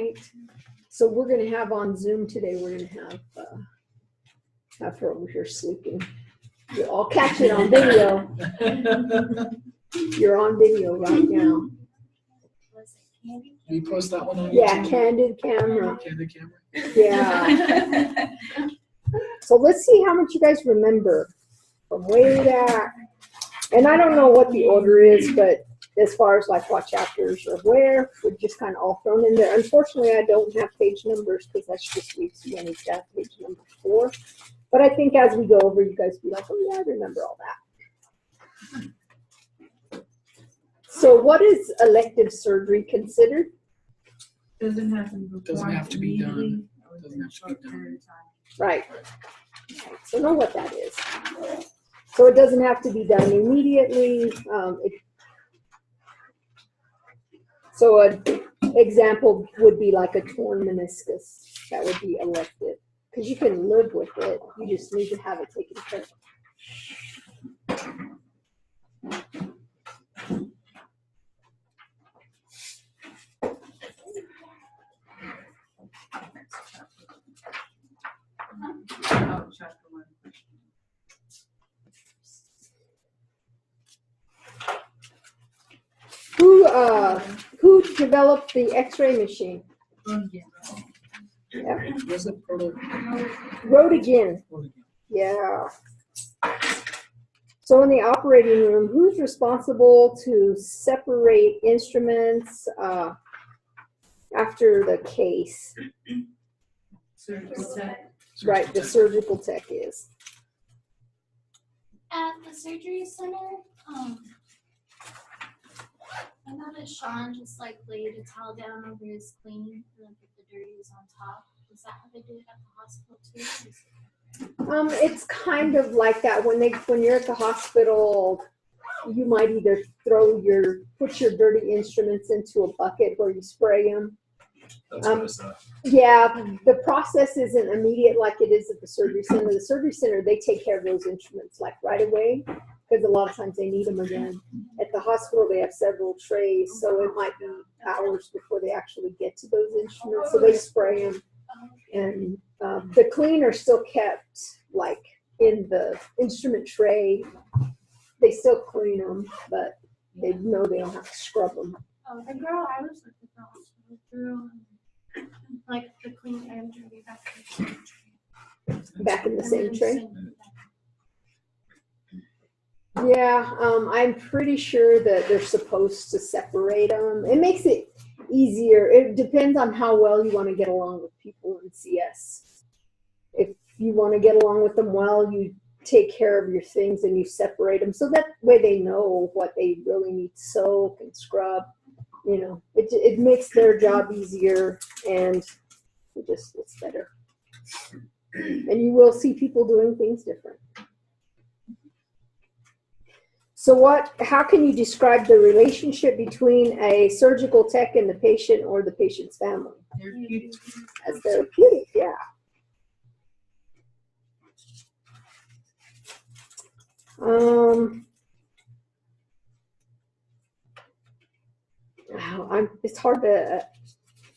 night. So we're going to have on Zoom today, we're going to have her over here sleeping. I'll catch it on video. You're on video right now. Can you post that one on YouTube? Yeah, candid camera. Candid camera. Yeah. So let's see how much you guys remember from way back. And I don't know what the order is, but as far as like what chapters or where, we're just kind of all thrown in there. Unfortunately, I don't have page numbers because that's just way too many to have page numbers for. But I think as we go over, you guys be like, oh yeah, I remember all that. So what is elective surgery considered? Doesn't have to be Doesn't have to be done. Doesn't have to be done. Right. So know what that is. So it doesn't have to be done immediately. So an example would be like a torn meniscus. That would be elective. Because you can live with it. You just need to have it taken care of. Who developed the X-ray machine? Yeah. Was it Roentgen. Yeah. So in the operating room, who's responsible to separate instruments after the case? Surgical tech. Right, the surgical tech is. At the surgery center, I noticed Sean just like laid a towel down over his clean and then put the dirties on top. Is that how they do it at the hospital too? It's kind of like that. When you're at the hospital, you might either put your dirty instruments into a bucket where you spray them. That's what I saw. Yeah, the process isn't immediate like it is at the surgery center. The surgery center, they take care of those instruments like right away because a lot of times they need them again. At the hospital, they have several trays, so it might be hours before they actually get to those instruments. So they spray them, and the clean are still kept like in the instrument tray. They still clean them, but they know they don't have to scrub them. Oh, the girl I was with at the hospital threw like the clean and dirty Back in the same tray. Yeah, I'm pretty sure that they're supposed to separate them. It makes it easier. It depends on how well you want to get along with people in CS. If you want to get along with them well, you take care of your things and you separate them so that way they know what they really need to soak and scrub. You know, it makes their job easier and it's better. And you will see people doing things different. So how can you describe the relationship between a surgical tech and the patient or the patient's family? Therapeutic. As therapeutic, yeah. It's hard to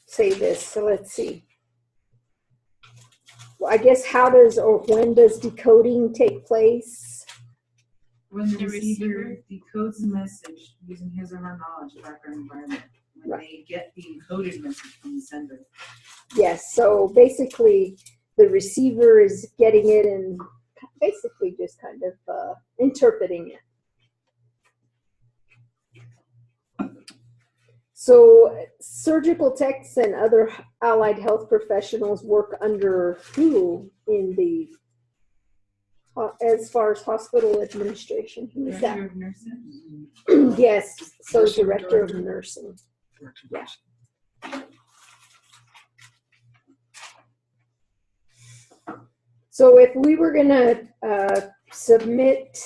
say this, so let's see. Well, I guess when does decoding take place? When the receiver decodes the message using his or her knowledge of background environment, when they get the encoded message from the sender. Yes, so basically the receiver is getting it and basically just kind of interpreting it. So surgical techs and other allied health professionals work under who in the as far as hospital administration? Who is that? Director of nursing. Yes, so director of nursing. Yeah. So if we were going to submit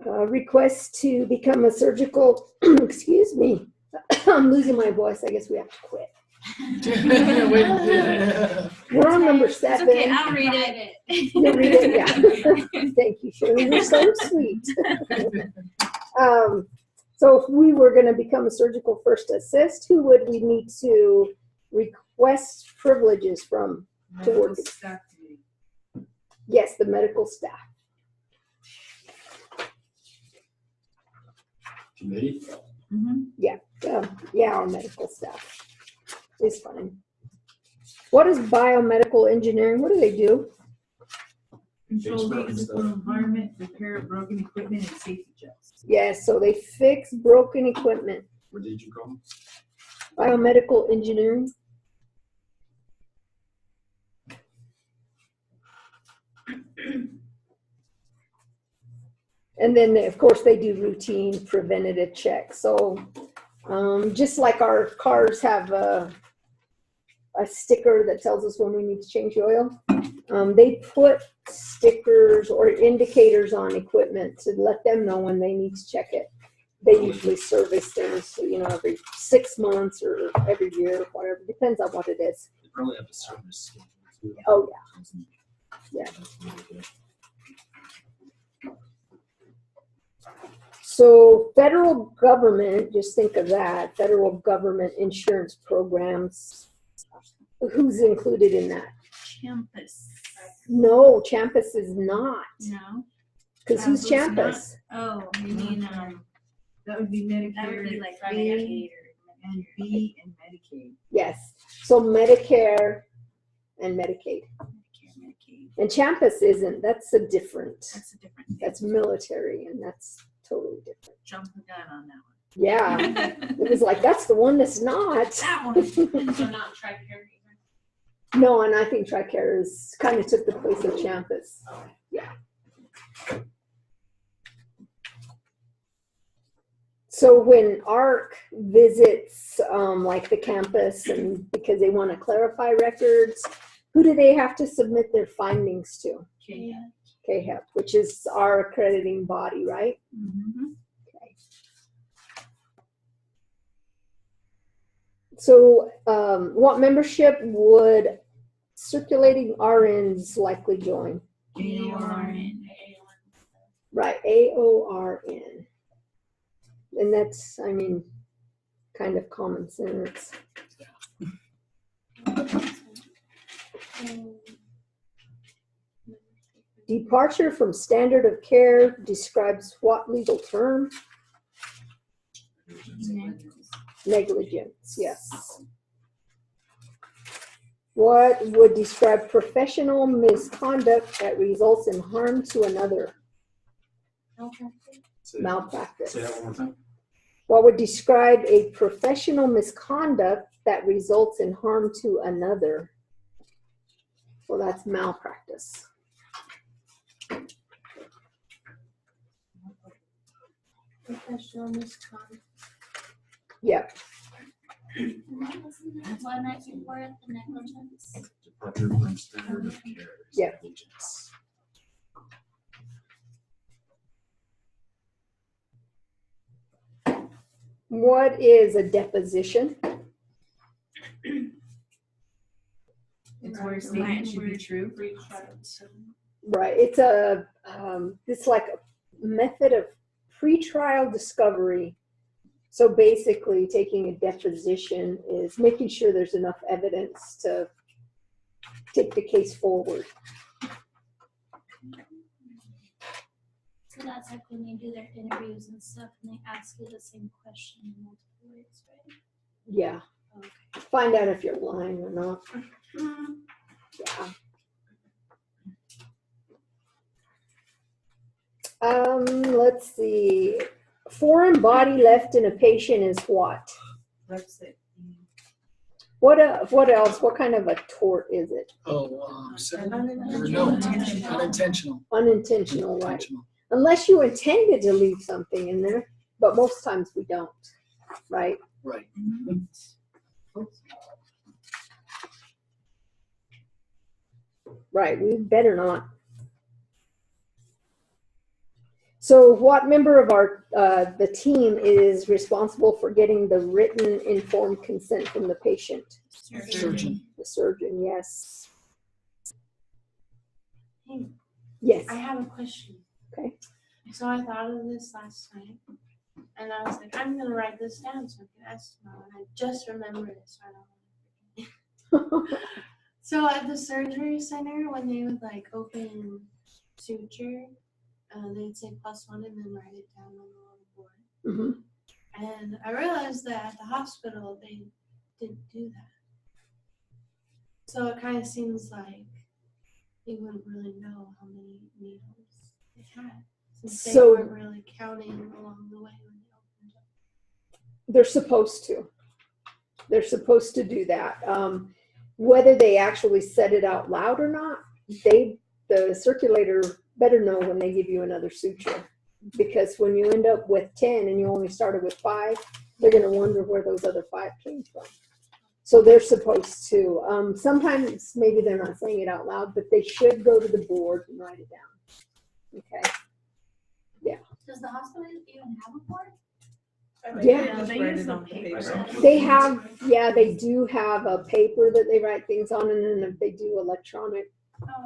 a request to become a surgical, excuse me, I'm losing my voice. I guess we have to quit. We're on number 7. It's okay, I'll read it. You'll read it, yeah. Thank you, Shirley. You're so sweet. So if we were going to become a surgical first assist, who would we need to request privileges from? Medical staff committee. Yes, the medical staff. Committee? Yeah, our medical staff is fine. What is biomedical engineering? What do they do? Control the broken physical stuff. environment, repair broken equipment, and safety checks. Yes, so they fix broken equipment. What did you call them? Biomedical engineering. And then, of course, they do routine preventative checks. So just like our cars have a sticker that tells us when we need to change the oil, they put stickers or indicators on equipment to let them know when they need to check it. They usually service things, every 6 months or every year, whatever. Depends on what it is. They probably have a service schedule too. Oh, yeah. So federal government, just think of that, federal government insurance programs. Who's included in that? Champus. No, Champus is not. No. Because who's Who's not? Champus? Oh, you mean That would be Medicare. that would be like A Medicaid and B and Medicaid. Yes. So Medicare and Medicaid. Medicaid. And Champus isn't. That's a different. That's a different thing. That's military, and that's totally different. Jump the gun on that Yeah. one. It was like, that's the one that's not. That one. And so not TRICARE either. No, and I think TRICARE is kind of took the place of Champus. Yeah. So when ARC visits like the campus and because they want to clarify records, who do they have to submit their findings to? Okay. KHEP, which is our accrediting body, right? Mm-hmm. Okay. So what membership would circulating RNs likely join? AORN. Right, AORN. And that's, I mean, kind of common sense. Departure from standard of care describes what legal term? Negligence, yes. What would describe professional misconduct that results in harm to another? Malpractice. Say that one more time. What would describe a professional misconduct that results in harm to another? Well, that's malpractice. Professional misconduct. Yep. One I can for it, the negligence. Departure from standard of care. is Yeah. negligence. What is a deposition? It's where a statement should be true. Right. It's it's like a method of pretrial discovery. So basically, taking a deposition is making sure there's enough evidence to take the case forward. So that's like when they do their interviews and stuff and they ask you the same question in multiple ways, right? Yeah. Okay. Find out if you're lying or not. Yeah. Let's see. Foreign body left in a patient is what? That's it. What else? What kind of a tort is it? Unintentional. Unintentional, right? Unless you intended to leave something in there, but most times we don't, right? Right. Right, we better not. So what member of our the team is responsible for getting the written informed consent from the patient? Surgeon. The surgeon, yes. Hey, Yes. I have a question. Okay. So I thought of this last night. And I was like, I'm gonna write this down so I can ask tomorrow. And I just remembered it, so I don't want to forget. So at the surgery center, when they would like open suture, they'd say +1 and then write it down on the little board. Mhm. And I realized that at the hospital they didn't do that. So it kind of seems like they wouldn't really know how many needles they had, since they So- weren't really counting along the way when they opened up. They're supposed to. They're supposed to do that. Whether they actually said it out loud or not, the circulator better know when they give you another suture. Because when you end up with 10 and you only started with 5, they're going to wonder where those other 5 came from. So they're supposed to. Sometimes maybe they're not saying it out loud, but they should go to the board and write it down. Okay. Does the hospital even have a board? Yeah. They Write use it the on paper. paper. They have, yeah, they do have a paper that they write things on, and then they do electronic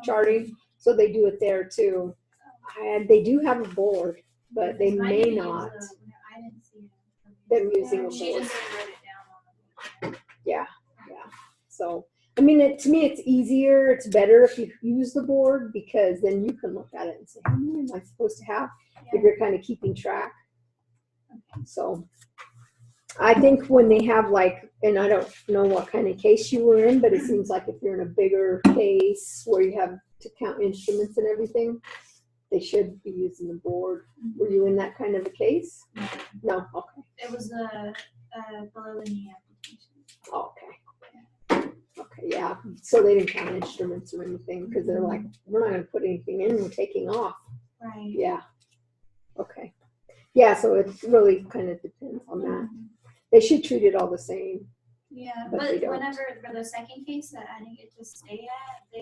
charting. So they do it there too. And they do have a board, but they Because I may didn't use not. I didn't see it. Them using a She board. just said write it down on the board. Yeah. So, I mean, to me, it's easier. It's better if you use the board, because then you can look at it and say, how many am I supposed to have? If you're kind of keeping track. So, I think when they have like, and I don't know what kind of case you were in, but it seems like if you're in a bigger case where you have to count instruments and everything, they should be using the board. Were you in that kind of a case? No? Okay. It was below the knee application. Okay. Okay, yeah. So they didn't count instruments or anything, because they're like, we're not going to put anything in, we're taking off. Right. Yeah. Okay. Yeah, so it really kind of depends on that. They should treat it all the same. Yeah, But they but don't. whenever, for the second case that I didn't get to stay at,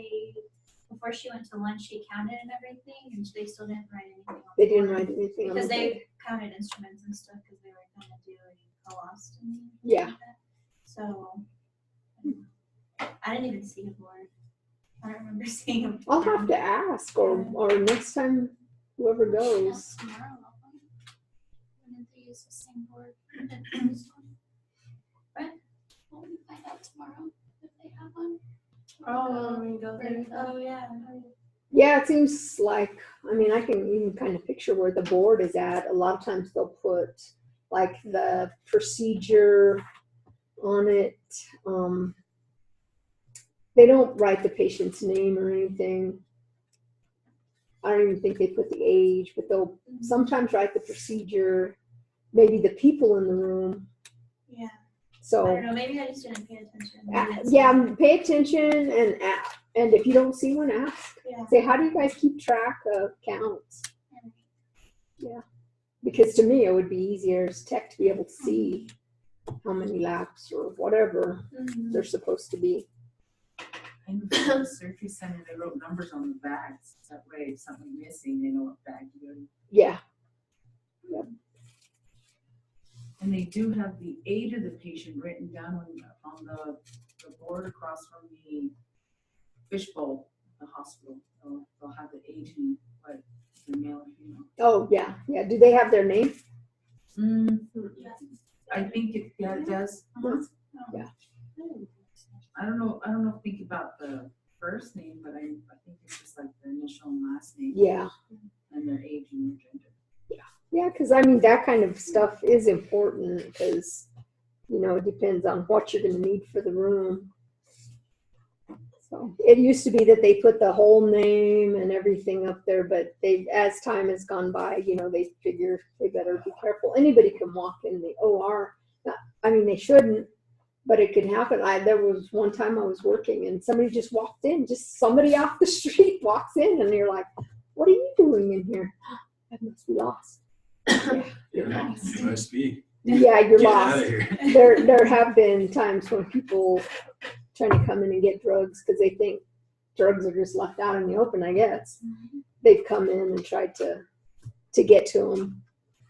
before she went to lunch, she counted and everything, and they still didn't write anything on the They didn't board. write anything on the Because board. they counted instruments and stuff, because they were gonna do a colostomy. or Yeah. something like that. So, I didn't even see a board. I don't remember seeing a board. I'll have to ask, or next time, whoever goes. Ask tomorrow. When did they use the same board? that they used on- Right? Will we find out tomorrow if they have one? Oh, when we go there. Oh, yeah. Yeah, it seems like, I mean, I can even kind of picture where the board is at. A lot of times they'll put like the procedure on it. They don't write the patient's name or anything. I don't even think they put the age, but they'll sometimes write the procedure, maybe the people in the room. Yeah, I So, don't know, maybe I just didn't pay attention. yeah, pay attention, and if you don't see one, ask. Yeah. Say, how do you guys keep track of counts? Because to me, it would be easier as tech to be able to see how many laps or whatever they're supposed to be. And for the surgery center, they wrote numbers on the bags. That way, if something's missing, they know what bag to go to. Yeah. And they do have the age of the patient written down on the board across from the fishbowl, the hospital. They'll have the age and what, the male or female. Oh, yeah. Yeah. Do they have their name? I think it does. Yeah. I don't know, think about the first name, but I think it's just like the initial and last name. Yeah. And their age and their gender. Yeah, because I mean, that kind of stuff is important because, it depends on what you're going to need for the room. So it used to be that they put the whole name and everything up there, but as time has gone by, they figure they better be careful. Anybody can walk in the OR. I mean, they shouldn't, but it can happen. There was one time I was working and somebody just walked in, just somebody off the street walks in and you're like, what are you doing in here? I must be lost. Yeah, you're lost. You must be. Yeah, you're Get out lost. of here. There have been times when people trying to come in and get drugs because they think drugs are just left out in the open, I guess. They've come in and tried to get to them.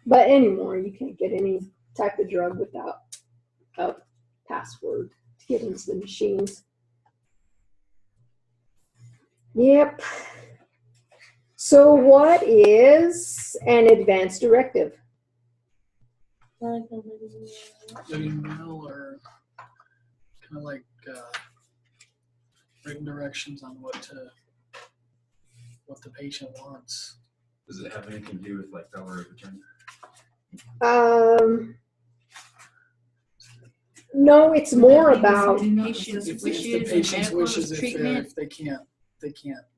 But anymore, you can't get any type of drug without a password to get into the machines. Yep. So what is an advance directive? Like a living living will, or kind of like written directions on what the patient wants. Does it have anything to do with like power of attorney? No, it's more about, Do not Patient's necessitate- If the wishes, patient's medical wishes, treatment. if they can't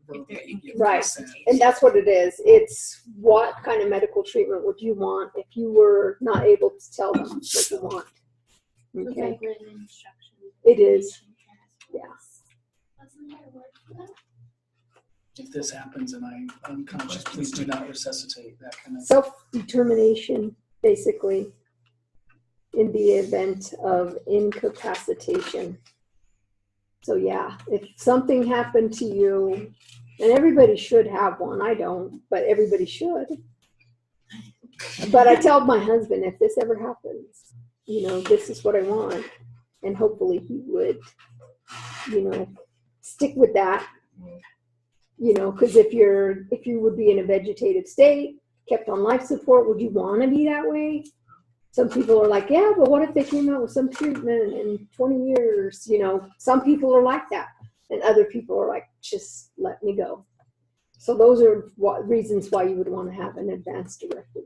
verbally give Right. consent. and that's what it is. It's what kind of medical treatment would you want if you were not able to tell them what you want. It's Okay, like written instructions. it is. Yeah. Wasn't there a word for that? If this happens and I'm unconscious, please do not resuscitate, that kind of. Self-determination, basically, in the event of incapacitation. So yeah, if something happened to you, and everybody should have one, I don't, but everybody should. But I tell my husband, if this ever happens, this is what I want. And hopefully he would, stick with that. Because if you would be in a vegetative state, kept on life support, would you want to be that way? Some people are like, yeah, but what if they came out with some treatment in 20 years? Some people are like that. And other people are like, just let me go. So those are reasons why you would want to have an advance directive.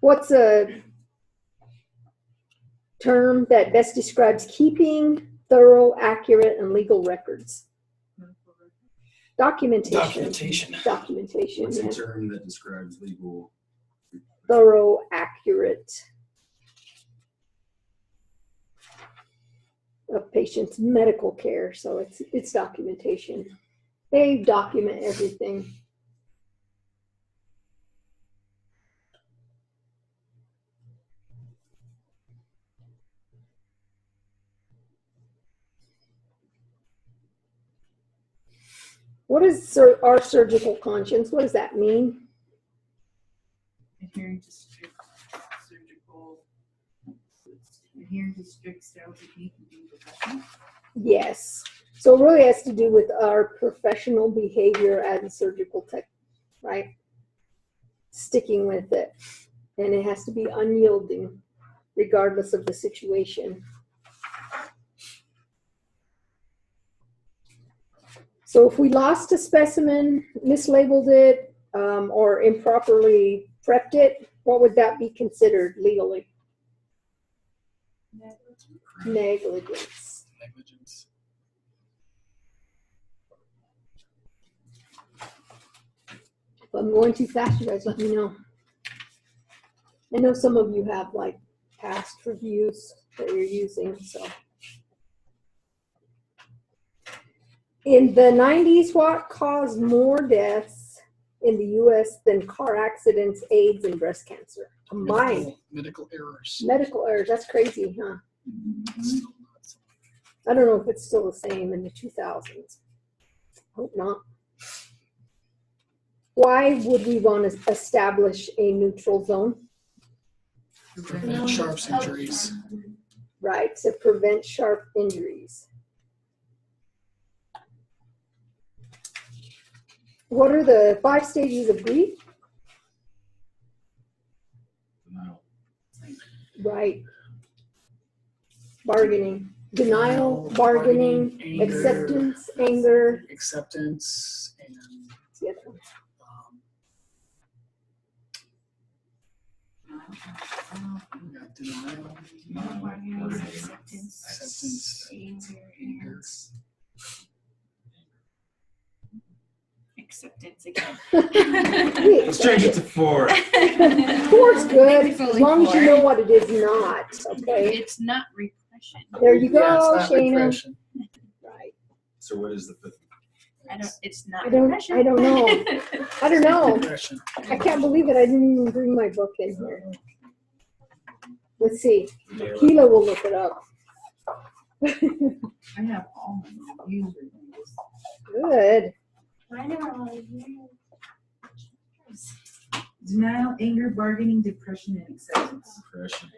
What's a term that best describes keeping thorough, accurate, and legal records? Documentation. Documentation. What's Yeah. the term that describes legal? Thorough, accurate of patient's medical care. So it's documentation. They document everything. What is our surgical conscience? What does that mean? Adhering to strict sterile technique and being professional. Yes. So it really has to do with our professional behavior as a surgical tech, right? Sticking with it. And it has to be unyielding, regardless of the situation. So if we lost a specimen, mislabeled it, or improperly prepped it, what would that be considered legally? Negligence. Negligence. If I'm going too fast, you guys let me know. I know some of you have like past reviews that you're using, so. In the 90s, what caused more deaths in the U.S. than car accidents, AIDS, and breast cancer? Combined. Medical errors. Medical errors, that's crazy, huh? Still not. I don't know if it's still the same in the 2000s. Hope not. Why would we want to establish a neutral zone? Prevent sharp injuries. Right, to prevent sharp injuries. What are the 5 stages of grief? Denial. Right. Bargaining. Denial, bargaining, anger, acceptance, anger. Acceptance and What's the other one? we got denial, Bargaining, acceptance, acceptance, anger. acceptance again. Let's change it to 4. 4's good, It's as only long as you 4. know what it is not, okay? It's not repression. There you Yeah, go, it's not Shayna. repression. Right. So what is the 5th? It's not I don't repression. know. I don't know. Repression. I can't believe it. I didn't even bring my book in here. Let's see. Keela will look it up. I have all my reviews. Good. I never wanted to hear. Denial, anger, bargaining, depression, and acceptance. Depression.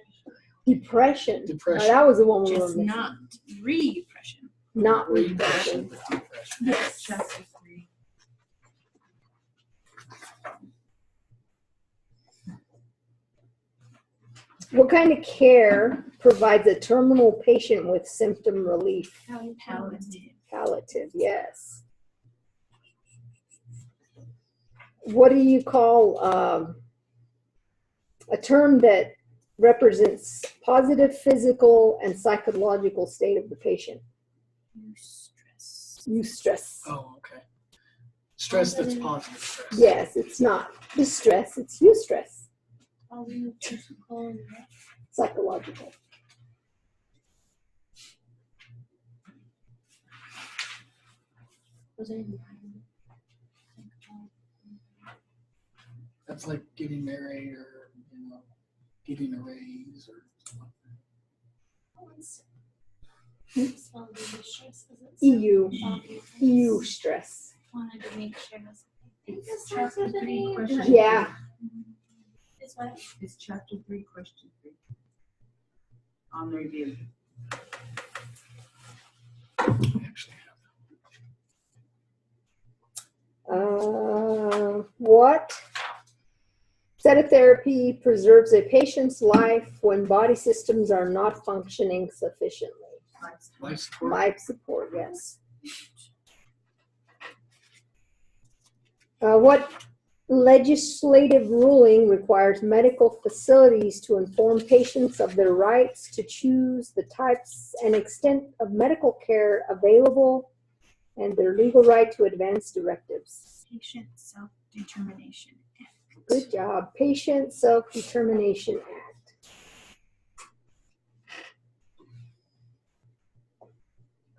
Depression. Depression. That was the one we were Just missing. not repression. Not Repression, repression. but depression. Yes. Chapter 3. What kind of care provides a terminal patient with symptom relief? Palliative. Palliative, yes. What do you call a term that represents positive physical and psychological state of the patient? Eustress. Eustress. Oh, okay. Stress that's positive stress. Yes, it's not distress, it's eustress. Positive physical and Psychological. was it environment? That's like getting married or, getting a raise or something like Spelled with stress, is it? EU. Okay. Eustress. Wanted to make sure. It's chapter 3, question Yeah. 3. It's what? It's chapter 3, question 3. On the review. that. Actually, What set of therapy preserves a patient's life when body systems are not functioning sufficiently? life support. Life support, yes. What legislative ruling requires medical facilities to inform patients of their rights to choose the types and extent of medical care available and their legal right to advance directives? Patient Self-Determination Act. Good job. Patient Self-Determination Act.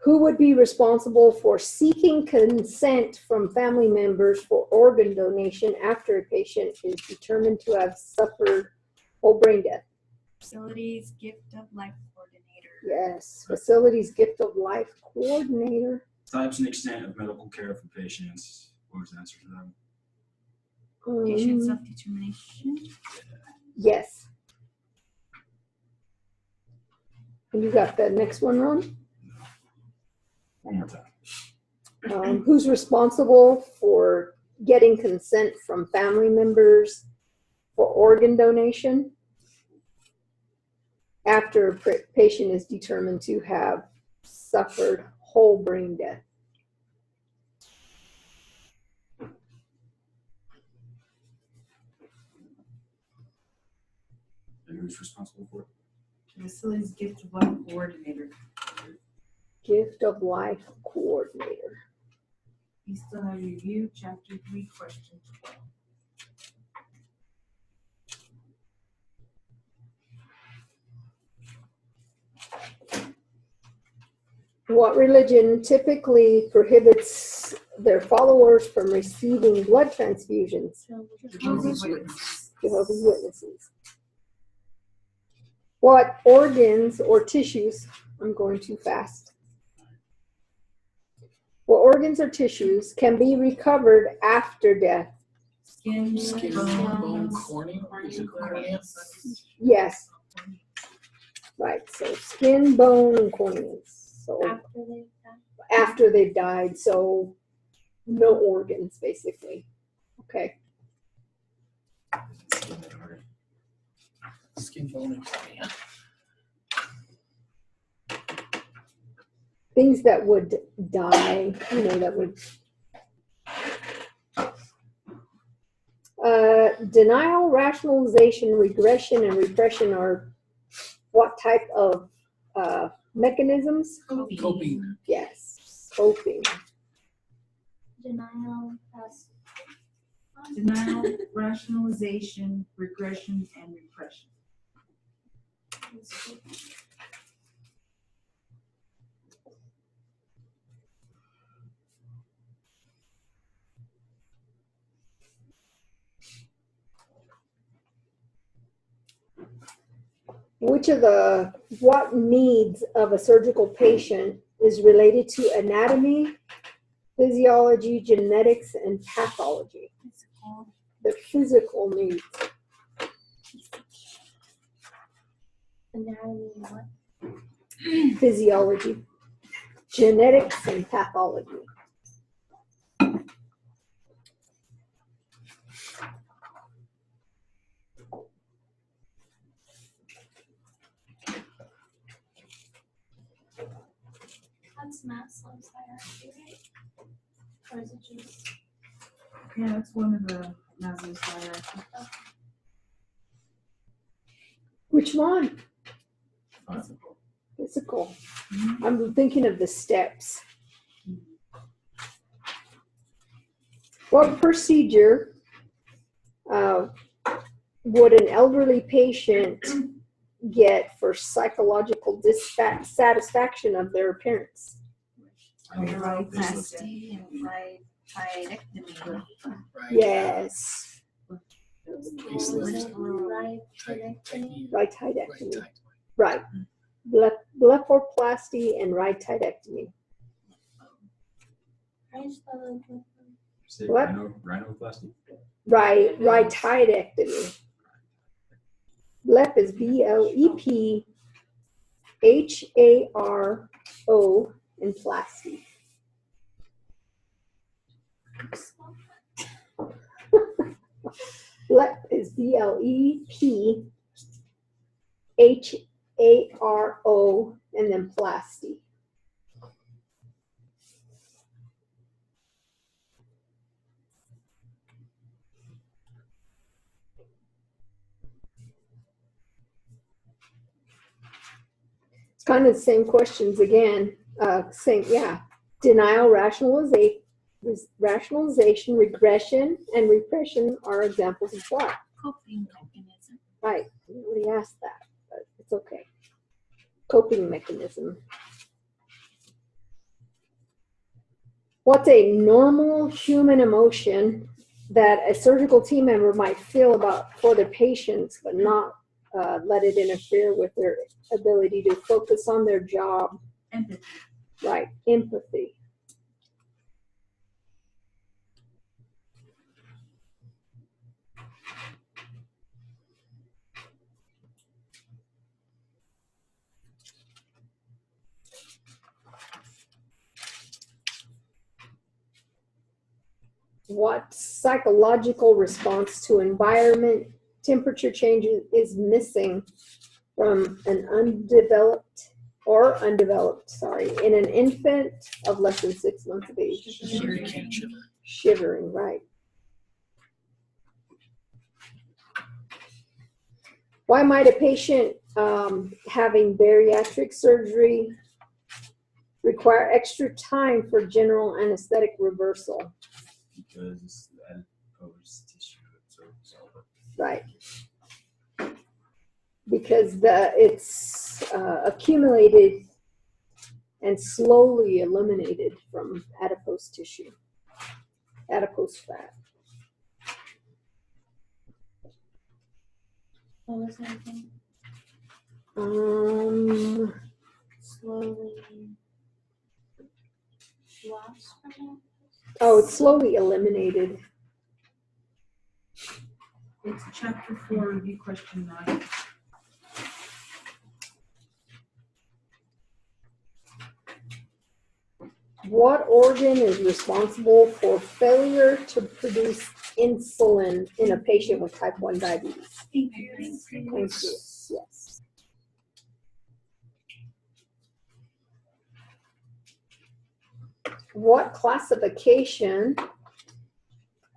Who would be responsible for seeking consent from family members for organ donation after a patient is determined to have suffered whole brain death? Facilities Gift of Life Coordinator. Yes. Facilities Gift of Life Coordinator. Types and extent of medical care for patients. What was the answer to that? Patient Um, Self-Determination. yes. And you got the next one, Ron? One more time. Who's responsible for getting consent from family members for organ donation after a patient is determined to have suffered whole brain death? And who's responsible for it? Facilities Gift of Life Coordinator. Gift of Life Coordinator. You still have review, chapter 3, question 12. What religion typically prohibits their followers from receiving blood transfusions? Jehovah's Witnesses. Jehovah's Witnesses. What organs or tissues, I'm going too fast. What organs or tissues can be recovered after death? Skin, Skin, bone, bone, cornea. Is it cornea? Yes. Right, so skin, bone, and corneas. So After they've done. after they've died, so no organs, basically. Okay. Skin, bone, and cornea. Things that would die, that would. Denial, rationalization, regression, and repression are what type of mechanisms? Coping. Yes, coping. Denial, Denial, rationalization, regression, and repression. What needs of a surgical patient is related to anatomy, physiology, genetics, and pathology? Physical. The physical needs. anatomy, what? Physiology, genetics, and pathology. is Maslow's hierarchy, right? Or is it just? Yeah, it's one of the Maslow's hierarchy. Which one? Physical. Physical. Mhm. I'm thinking of the steps. What procedure would an elderly patient get for psychological dissatisfaction of their appearance? I think Right. this is- Plasty and rhinoplasty. Right. Yes. Facelift. Right. Tightening. Right Right. tidectomy. Tight. Right. Blepharoplasty and right tidectomy. Say What? rhinoplasty? Right tidectomy. Blep is BLEPHARO and plasty. Blep is BLEPHARO and then plasty. It's kind of the same questions again. Denial, rationalization, regression, and repression are examples of what? Coping mechanism. Right. Nobody asked that, but it's okay. Coping mechanism. What's a normal human emotion that a surgical team member might feel for their patients, but not let it interfere with their ability to focus on their job? Empathy. Right. Empathy. What psychological response to environment temperature changes is missing from an undeveloped in an infant of less than 6 months of age? You can't shiver. Shivering, right. Why might a patient having bariatric surgery require extra time for general anesthetic reversal? Because it's adipose tissue absorbs all the Right. Because it's accumulated and slowly eliminated from adipose tissue, adipose fat. What was that again? Slowly lost from it? Oh, it's slowly eliminated. It's chapter 4, review question 9. What organ is responsible for failure to produce insulin in a patient with type 1 diabetes? Pancreas. Pancreas, yes. What classification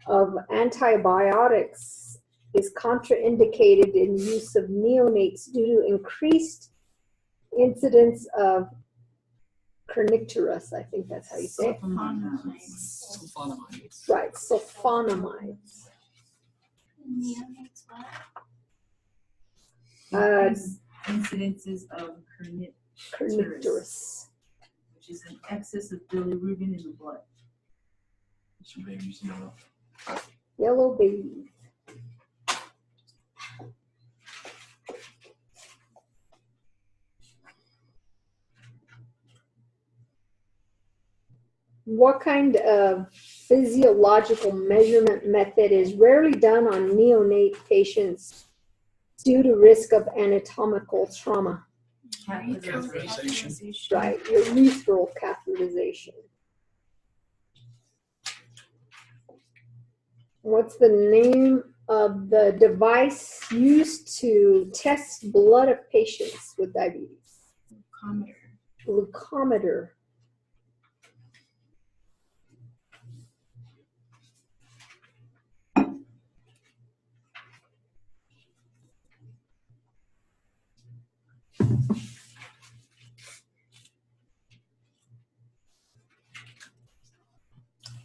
of antibiotics is contraindicated in use of neonates due to increased incidence of kernicterus? I think that's how you say it. Sulfonamides. Right, sulfonamides. Neonates what? Incidences of Kernicterus. which is an excess of bilirubin in the blood. Should babies yellow. Yellow babies. What kind of physiological measurement method is rarely done on neonate patients due to risk of anatomical trauma? Catheterization. Right, urethral catheterization. What's the name of the device used to test blood of patients with diabetes? Glucometer. Glucometer.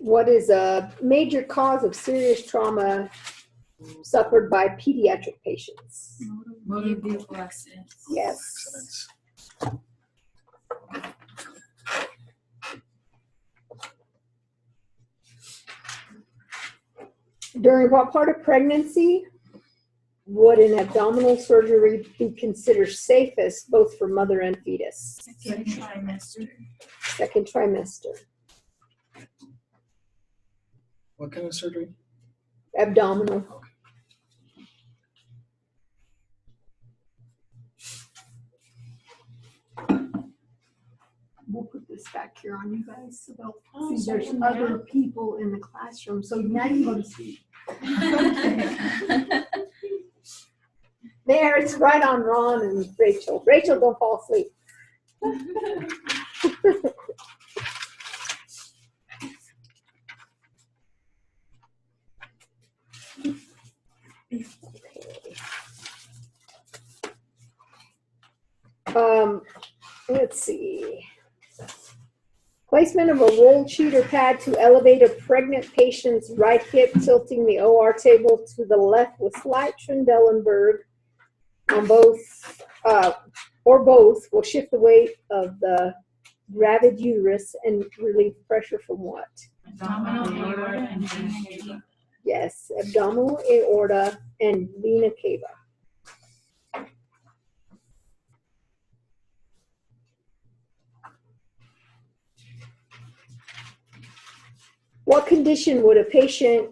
What is a major cause of serious trauma suffered by pediatric patients? Motor vehicle accidents. Yes. Accidents. During what part of pregnancy would an abdominal surgery be considered safest both for mother and fetus? Second trimester. Second trimester. What kind of surgery? Abdominal. We'll put this back here on you guys so they'll Oh, see there's sorry. other people in the classroom. So now you can go to sleep. There, it's right on Ron and Rachel. Rachel, don't fall asleep. Let's see. Placement of a rolled sheet or pad to elevate a pregnant patient's right hip, tilting the OR table to the left with slight Trendelenburg on both, or both, will shift the weight of the gravid uterus and relieve pressure from what? Abdominal aorta and vena cava. Yes, abdominal aorta and vena cava. What condition would a patient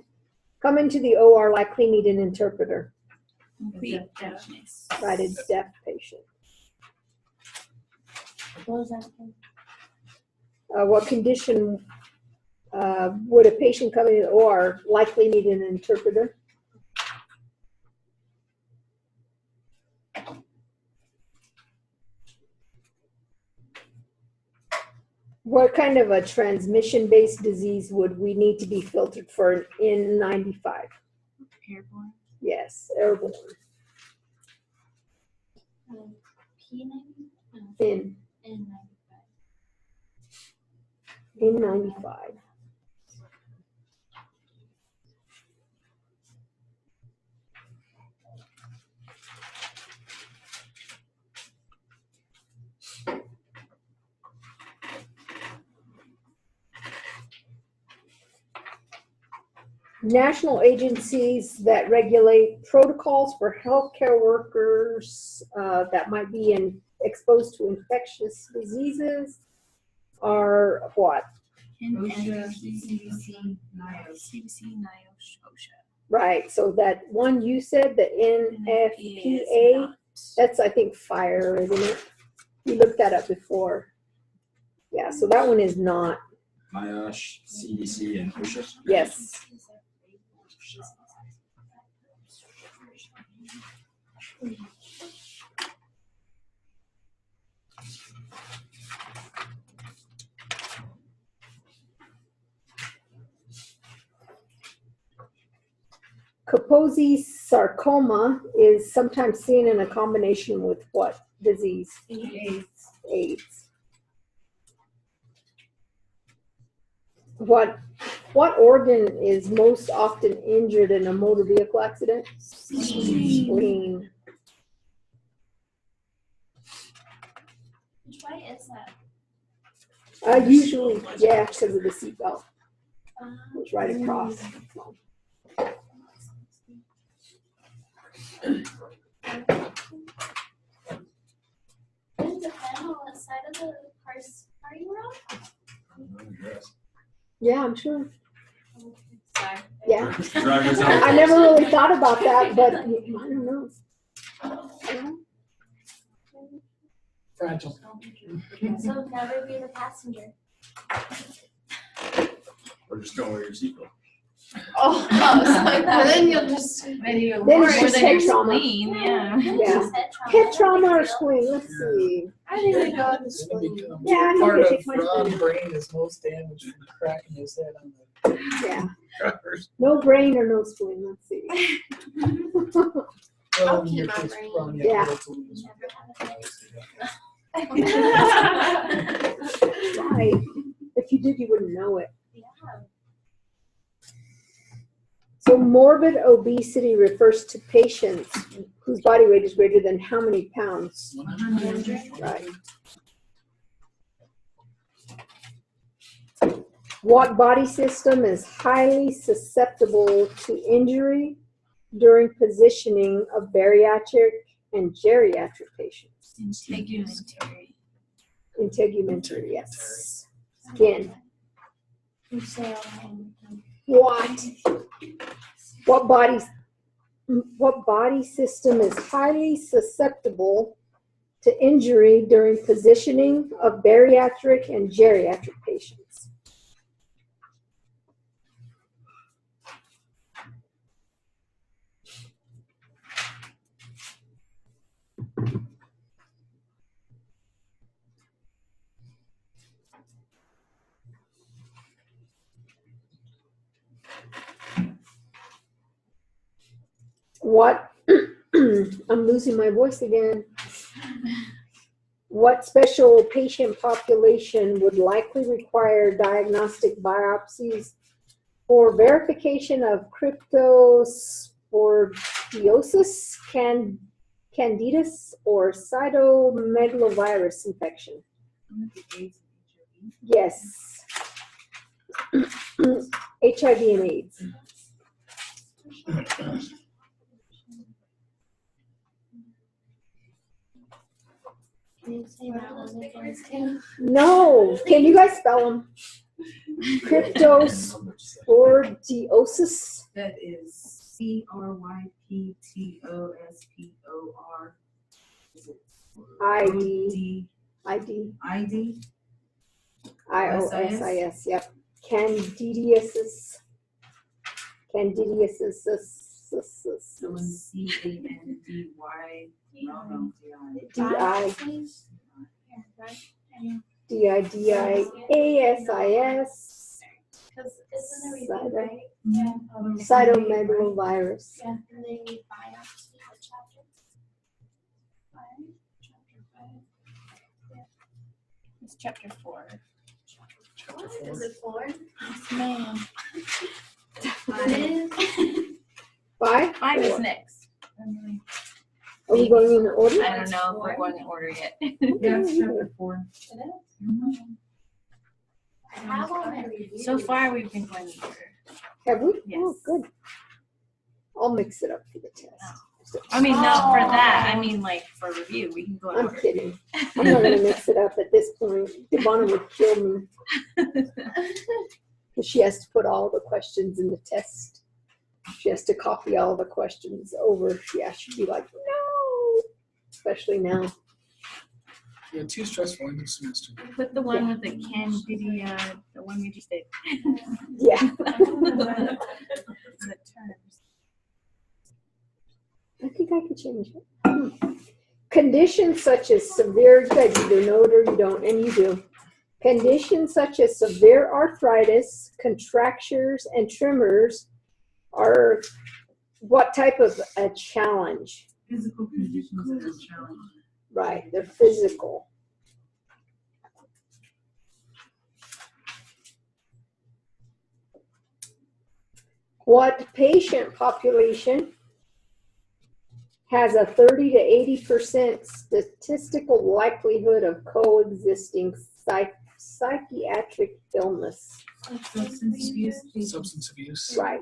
come into the OR likely need an interpreter? Complete deafness. Right, a deaf patient. What was that again? What condition would a patient coming to the OR likely need an interpreter? What kind of a transmission-based disease would we need to be filtered for an N95? Airborne. Yes, airborne. P90? No, N, N95. N95. National agencies that regulate protocols for healthcare workers that might be exposed to infectious diseases are what? OSHA, CDC, NIOSH. CDC, NIOSH, OSHA. Right, so that one you said, the NFPA, that's, I think, fire, isn't it? We looked that up before. Yeah, so that one is not. NIOSH, CDC, and OSHA. Yes. Kaposi sarcoma is sometimes seen in a combination with what disease? AIDS. What organ is most often injured in a motor vehicle accident? Spleen. Which way is that? Usually, yeah, because of the seatbelt. It's right across. Does it depend on what side of the cars are you on? Yeah, I'm sure. Sorry. Yeah. Drivers I never really thought about that, but I don't know. Yeah. Fragile. So never be the passenger. Or just don't wear your seatbelt. Oh, I was like, well, then you'll just. Then you're Then more it's just than head your trauma. spleen, yeah. Yeah. Head trauma or spleen, let's see. I didn't even go in the It's gonna spleen. become Yeah, I'm part gonna of take my Ron's spleen. brain is most damaged from cracking his head on the. Yeah. Drivers. No brain or no spleen, let's see. Well, I'll in keep your my case, brain. Ron, you Yeah. have to lose. Right. If you did, you wouldn't know it. Yeah. So morbid obesity refers to patients whose body weight is greater than how many pounds? 100. Right. What body system is highly susceptible to injury during positioning of bariatric and geriatric patients? Integumentary. Integumentary, yes. Skin. You say all that. What body system is highly susceptible to injury during positioning of bariatric and geriatric patients? What, I'm losing my voice again. What special patient population would likely require diagnostic biopsies for verification of cryptosporidiosis, candidus, or cytomegalovirus infection? AIDS and Yes. HIV and AIDS. Can you say that one again too? No. Can you guys spell them? Cryptosporidiosis. That is CRYPTOSPOR. Is it ID. ID? IOSIS. Yep. Candidiasis. Candidiasis. So in CANDY. No, Biopsies? Yeah, right? DIDIASIS. Because isn't everything Cyto- right? Yeah. Cytomegalovirus. Yeah, and they need biopsy. What chapter? 5? Chapter 5. It's chapter 4. What? Is it 4? Yes, ma'am. It is. 5? 5 is 4. next. Are we going in order? I don't know if we're going in order yet. That's chapter 4. It is? Mhm. I have all my reviews. So far, we've been going in order. Have we? Yes. Oh, good. I'll mix it up for the test. I mean, not for that. I mean, like, for review. We can go in I'm order. kidding. I'm not going to mix it up at this point. Devonna would kill me because she has to put all the questions in the test. She has to copy all the questions over. Yeah, she'd be like, no. Especially now. Yeah, too stressful end of semester. Put the one with the Candidia, the one we just did. Yeah. The terms. I think I could change it. Conditions such as severe, you guys either know it or you don't, and you do. Conditions such as severe arthritis, contractures, and tremors are what type of a challenge? Physical conditions that are challenging. Right, they're physical. What patient population has a 30 to 80% statistical likelihood of coexisting psychiatric illness? Substance abuse. Substance abuse. Right.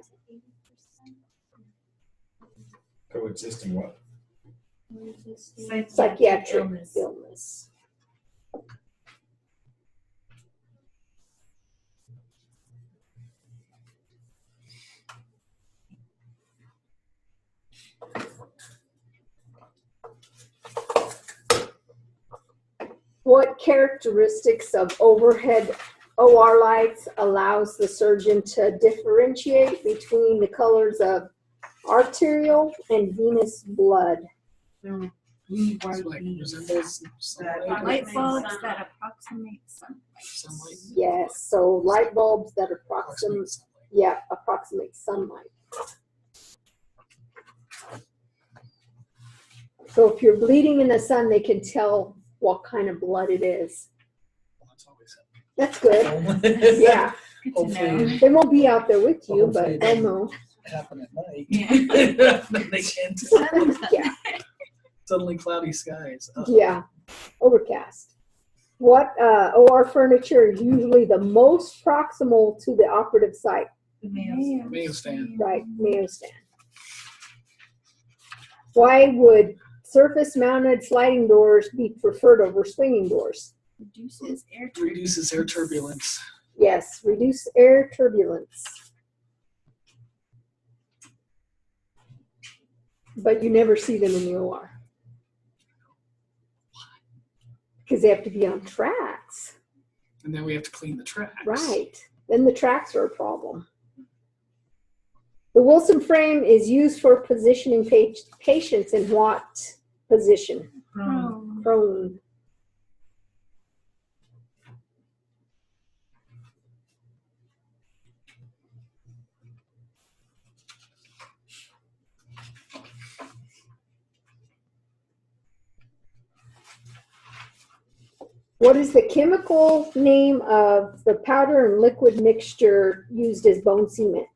Coexisting what? Psychiatric illness. What characteristics of overhead OR lights allows the surgeon to differentiate between the colors of arterial and venous blood? So we need It's white like beads. resembles sunlight. Light bulbs that approximate sunlight. Sunlight. Yes, so light bulbs that Approximate approximate sunlight. So if you're bleeding in the sun, they can tell what kind of blood it is. Well, that's always That's good. happening. Yeah, Good to know. Hopefully. they won't be out there with you, but Hopefully they'll they- know. happen at night. Yeah. They can't. Yeah. Suddenly cloudy skies. Yeah, overcast. What OR furniture is usually the most proximal to the operative site? The Mayo. Mayo stand. Right, Mayo stand. Why would surface-mounted sliding doors be preferred over swinging doors? Reduces air Reduces air turbulence. Yes, reduce air turbulence. But you never see them in the OR. Because they have to be on tracks. And then we have to clean the tracks. Right. Then the tracks are a problem. The Wilson frame is used for positioning patients in what position? From Prone. What is the chemical name of the powder and liquid mixture used as bone cement?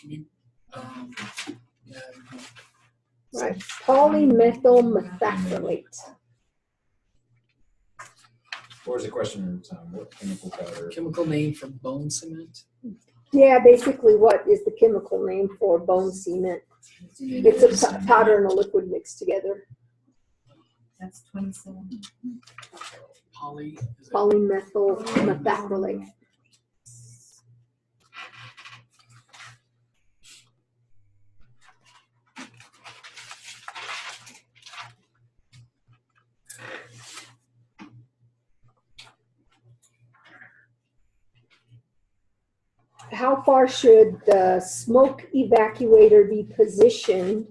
Yeah, Right. Polymethyl methacrylate. What was the question, Tom? What chemical powder? chemical name for bone cement. Yeah, basically what is the chemical name for bone cement? It's a powder and a liquid mixed together. that's 27. Poly. Is it? Polymethyl methacrylate. How far should the smoke evacuator be positioned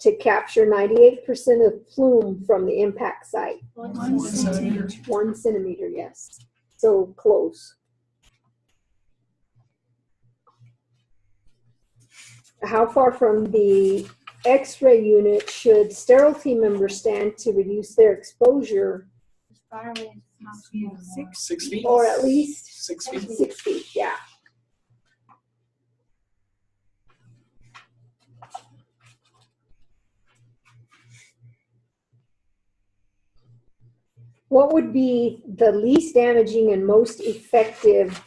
to capture 98% of plume from the impact site? 1 centimeter. 1 centimeter, yes. So close. How far from the X-ray unit should sterile team members stand to reduce their exposure, As far away as possible. 6 feet. or at least 6 feet. 6 feet? Yeah. What would be the least damaging and most effective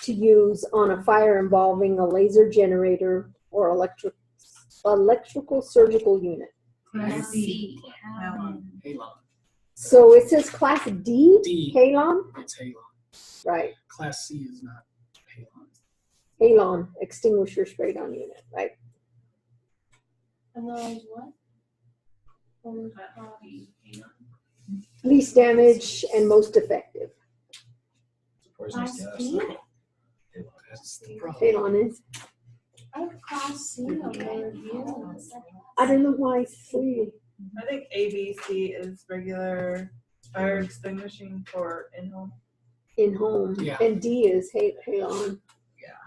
to use on a fire involving a laser generator or electrical surgical unit? Class C. Halon. Halon. So it says class D, D. Halon? It's Halon. Right. Class C is not Halon. Halon, extinguisher sprayed on unit, right? And those what? What was that? Least damage and most effective. Poisonous Class gas. B? That's the problem. Halon is. I have class C on my review. I don't know why C. I think ABC is regular fire extinguishing for in-home. In home. Yeah. And D is Halon.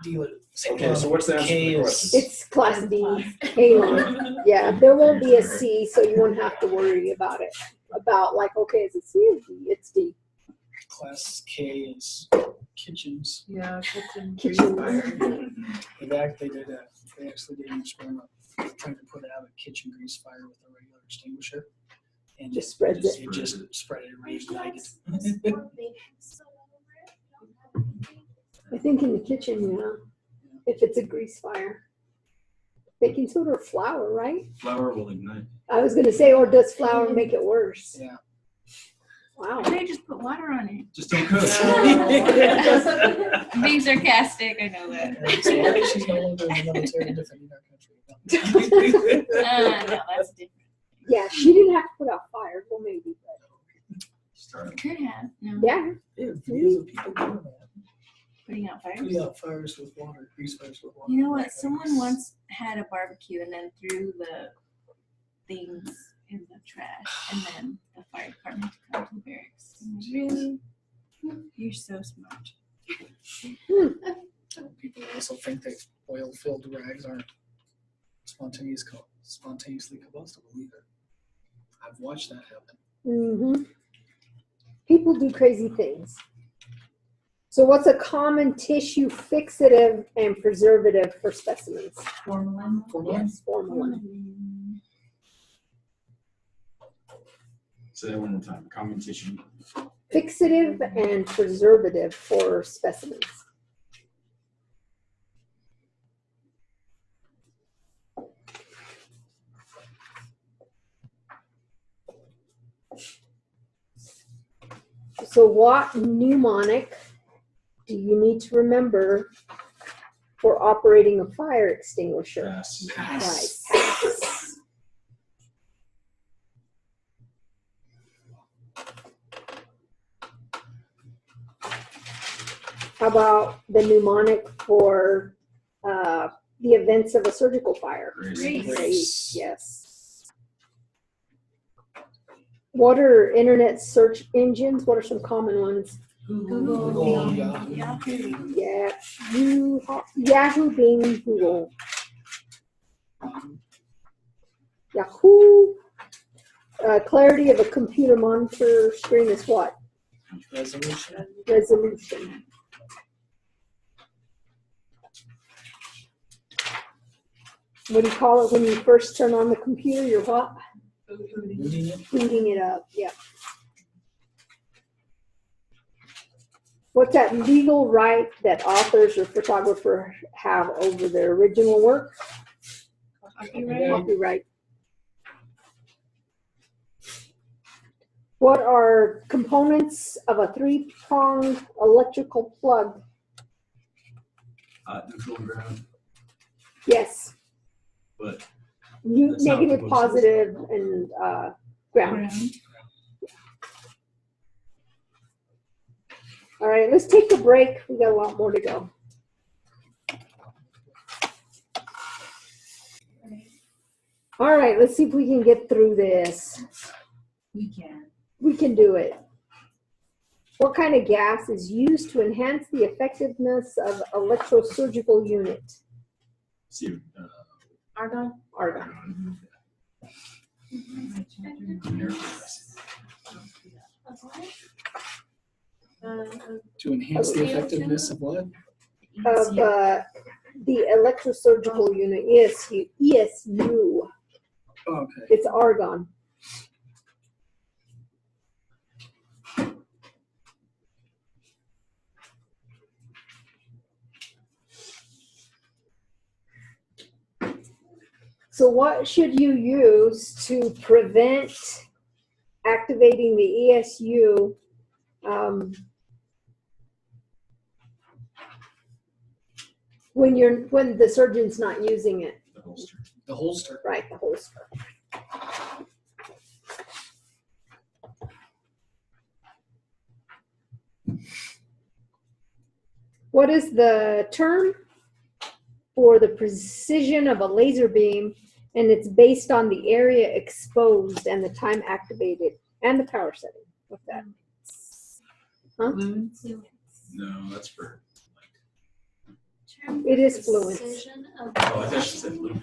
Deal it. Okay, so what's the answer to K the is- question? It's class D, Halon. Yeah, there won't be a C, so you won't have to worry about it. About like, okay, is it C or D? It's D. Class K is kitchens. Yeah, kitchen grease Kitchen. fire. They actually did an experiment trying to put out a kitchen grease fire with a regular extinguisher. And Just spreads it. It just spread it and reignited. I think in the kitchen, yeah. If it's a grease fire. Baking soda or flour, right? Flour will ignite. I was gonna say, or does flour make it worse? Yeah. Wow. I just put water on it. Just don't cook. I'm being sarcastic, I know that. So why she's no longer in the military defending our country. No, that's different. Yeah, she didn't have to put out fires. Well, maybe, but Start. Could have, no, yeah. They have videos of people doing that. putting out fires. Putting out fires with water, grease fires with water. You know what? Someone once had a barbecue and then threw the things in the trash, and then the fire department had to come to the barracks. I'm like, really? You're so smart. People also think that oil-filled rags aren't spontaneously combustible either. I've watched that happen. Mm-hmm. People do crazy things. So what's a common tissue fixative and preservative for specimens? Formalin. Yes, formalin. Say that one more time. Common tissue. Fixative and preservative for specimens. So what mnemonic do you need to remember for operating a fire extinguisher? Yes. Right, pass. How about the mnemonic for the events of a surgical fire? Grace. Grace, yes. What are internet search engines? What are some common ones? Google, Yahoo. Yeah, Yahoo, Bing, Google. Yahoo. Clarity of a computer monitor screen is what? resolution. Resolution. What do you call it when you first turn on the computer? You're what? Booting it. Booting it up, yeah. What's that legal right that authors or photographers have over their original work? Copyright. What are components of a three-pronged electrical plug? Neutral and ground. Yes. But that's not Negative, what it says. positive, and ground. All right, let's take a break. We got a lot more to go. All right, let's see if we can get through this. We can. We can do it. What kind of gas is used to enhance the effectiveness of electrosurgical unit? See, Argon. Argon. To enhance the effectiveness of what? Of the electrosurgical unit, ESU. Okay. It's argon. So what should you use to prevent activating the ESU when the surgeon's not using it? the holster. The holster. Right, the holster. What is the term for the precision of a laser beam? And it's based on the area exposed and the time activated and the power setting. What's that? Lumens. No, that's for. It is fluence. Precision of Oh, I thought she said lumen.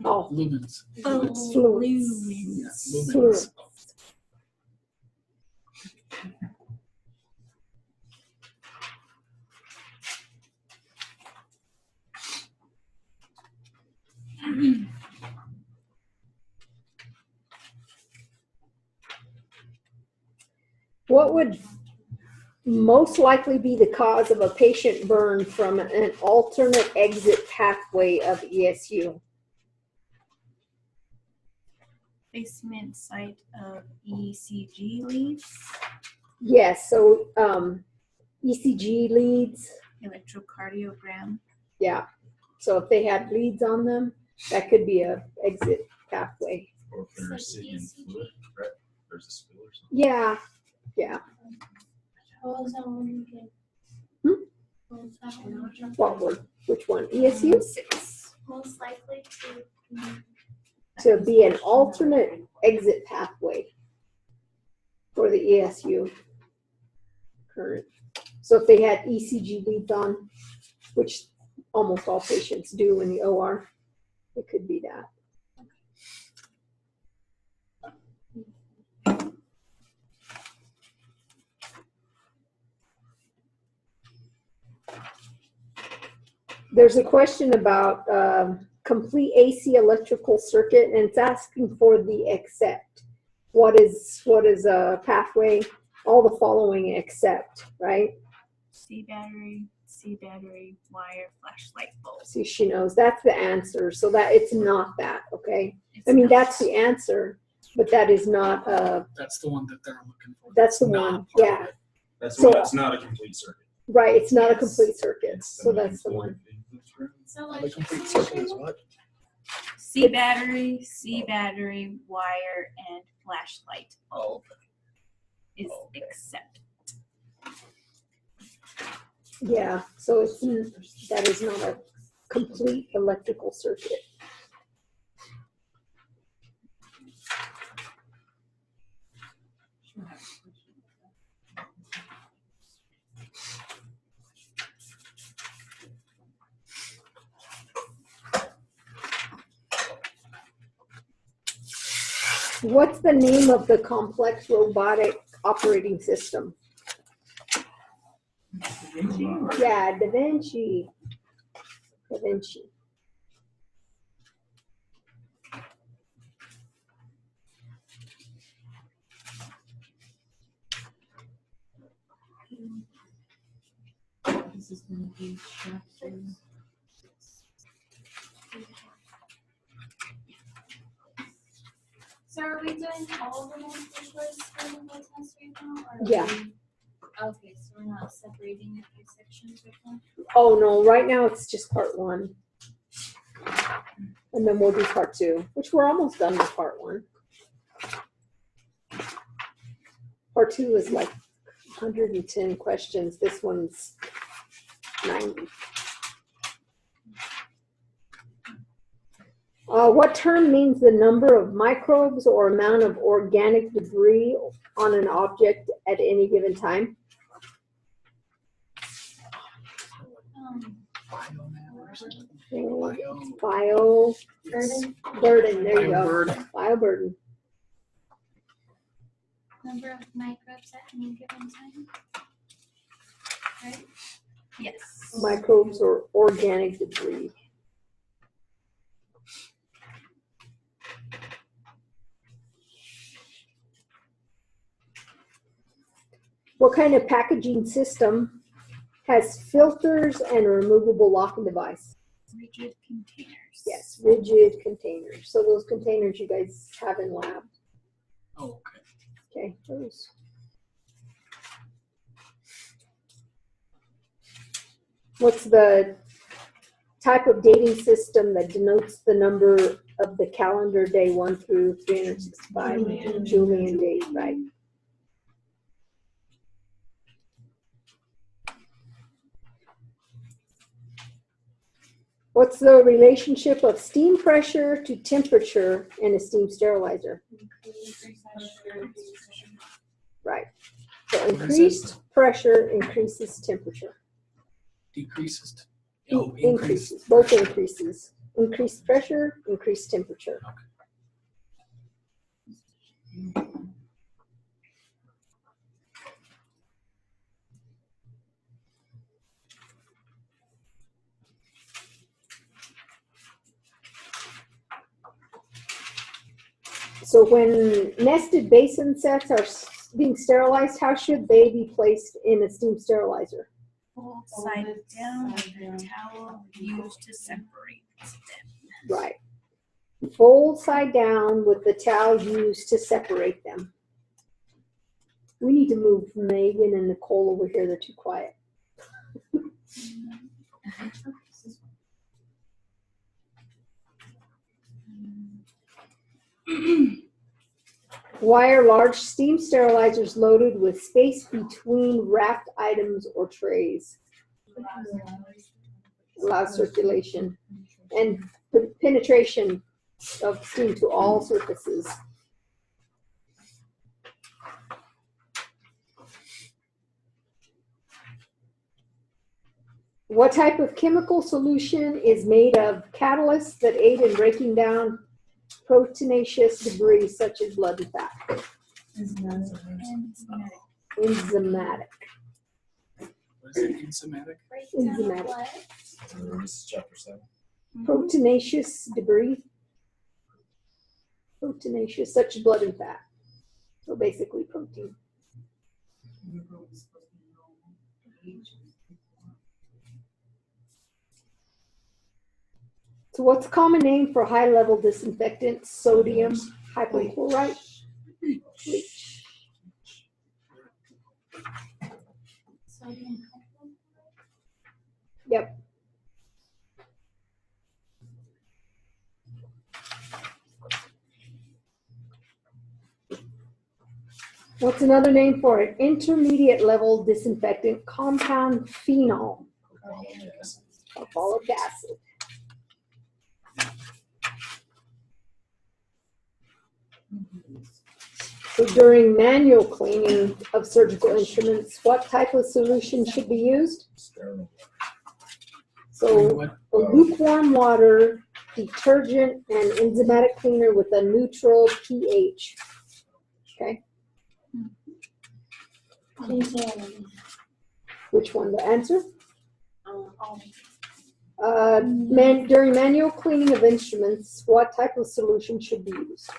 Oh, Lumens. fluence. Yeah, Fluence. lumens. What would most likely be the cause of a patient burn from an alternate exit pathway of ESU? Basement site of ECG leads, Yes, so ECG leads, electrocardiogram. yeah. So if they had leads on them, that could be a exit pathway. Or if they're sitting in fluid, right? There's a spill or something. Yeah, yeah. What was that one again? Hmm? What was that one? What one? Which one? ESU? 6. Most likely To be an alternate exit pathway for the ESU current. So if they had ECG leads on, which almost all patients do in the OR, it could be that. There's a question about complete AC electrical circuit, and it's asking for the except. What is a pathway? All the following except, right? C battery, wire, flashlight, bulb. See, she knows that's the answer. So that it's not that, okay? It's I mean, not. that's the answer, but that is not. That's the one that they're looking for. That's the not one. part of Yeah, it. That's So- why it's not a complete circuit. right. It's not a Yes. complete circuit, It's so that's the one. So The like, complete circuit is what? C battery, wire, and flashlight Oh, okay. is Okay. except. Yeah, so that is not a complete electrical circuit. What's the name of the complex robotic operating system? Yeah, Da Vinci. Da Vinci. This is gonna be chapter. So are we doing all the multiple choice for the whole test right now? Or are Yeah. we- Okay, so we're not separating it by sections right now? Oh no, right now it's just part one. And then we'll do part two, which we're almost done with part one. Part two is like 110 questions. This one's 90. What term means the number of microbes or amount of organic debris on an object at any given time? Bio burden, burden. There you go. Burden. Bio burden. number of microbes at any given time? Right? Yes. Microbes or organic debris. What kind of packaging system has filters and a removable locking device? Rigid containers. Yes, rigid containers. So those containers you guys have in lab. Oh, okay. Okay, those. What's the type of dating system that denotes the number of the calendar day 1 through 365? Julian date, right? What's the relationship of steam pressure to temperature in a steam sterilizer? Right. So increased pressure increases temperature. Decreases. Increases, both increases. Increased pressure, increased temperature. So when nested basin sets are being sterilized, how should they be placed in a steam sterilizer? Fold side down with a towel used to separate them. Right. Fold side down with the towel used to separate them. We need to move Megan and Nicole over here. They're too quiet. Why are large steam sterilizers loaded with space between wrapped items or trays? Allows circulation and penetration of steam to all surfaces. What type of chemical solution is made of catalysts that aid in breaking down proteinaceous debris such as blood and fat? Enzymatic. Enzymatic. What Is it enzymatic? Breakdown of Enzymatic. what? This is chapter 7. Proteinaceous debris. Proteinaceous, such as blood and fat. So basically protein. Neutral is supposed to be normal. Age is So what's a common name for high-level disinfectant? Sodium hypochlorite. Bleach. Sodium Yep. What's another name for it? Intermediate level disinfectant compound phenol, carbolic acid. So during manual cleaning of surgical instruments, what type of solution should be used? Sterile. So What? a lukewarm water, detergent, and enzymatic cleaner with a neutral pH. Okay, Can you say that again? which one to answer? All During manual cleaning of instruments, what type of solution should be used?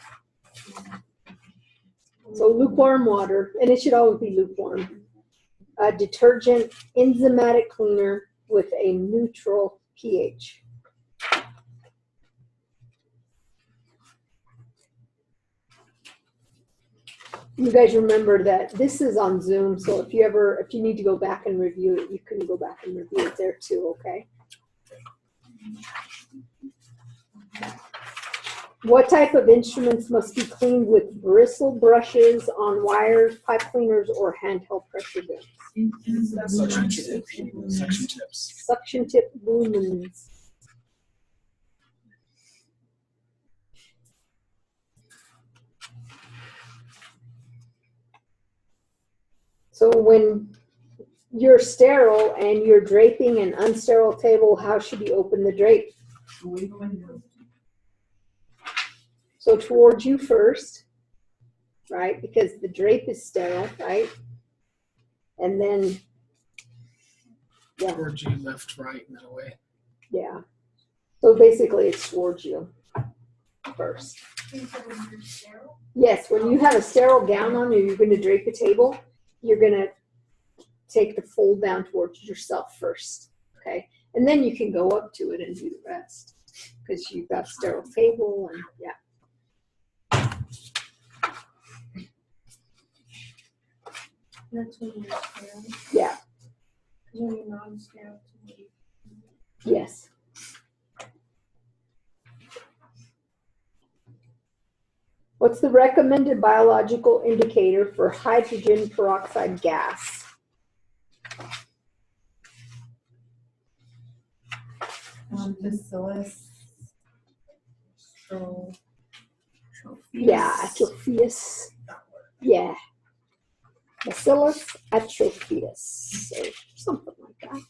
So lukewarm water, and it should always be lukewarm. Detergent, enzymatic cleaner with a neutral pH. You guys remember that this is on Zoom, so if you need to go back and review it, you can go back and review it there too, okay? What type of instruments must be cleaned with bristle brushes on wires, pipe cleaners, or handheld pressure guns? Suction tip. Suction tips. Suction tip lumens. So when you're sterile and you're draping an unsterile table, how should you open the drape? away from windows. So towards you first, right? Because the drape is sterile, right? And then, yeah, Towards you, left, right, and then away. yeah. So basically it's towards you first. Yes, when you have a sterile gown on or you're going to drape a table, you're going to take the fold down towards yourself first, okay? And then you can go up to it and do the rest because you've got a sterile table and yeah. That's when you're sterile. Yeah, Because when you're non-sterile, it's when yes. What's the recommended biological indicator for hydrogen peroxide gas? Bacillus. Yeah, atrophius. Yeah. Bacillus atrophius, or something like that.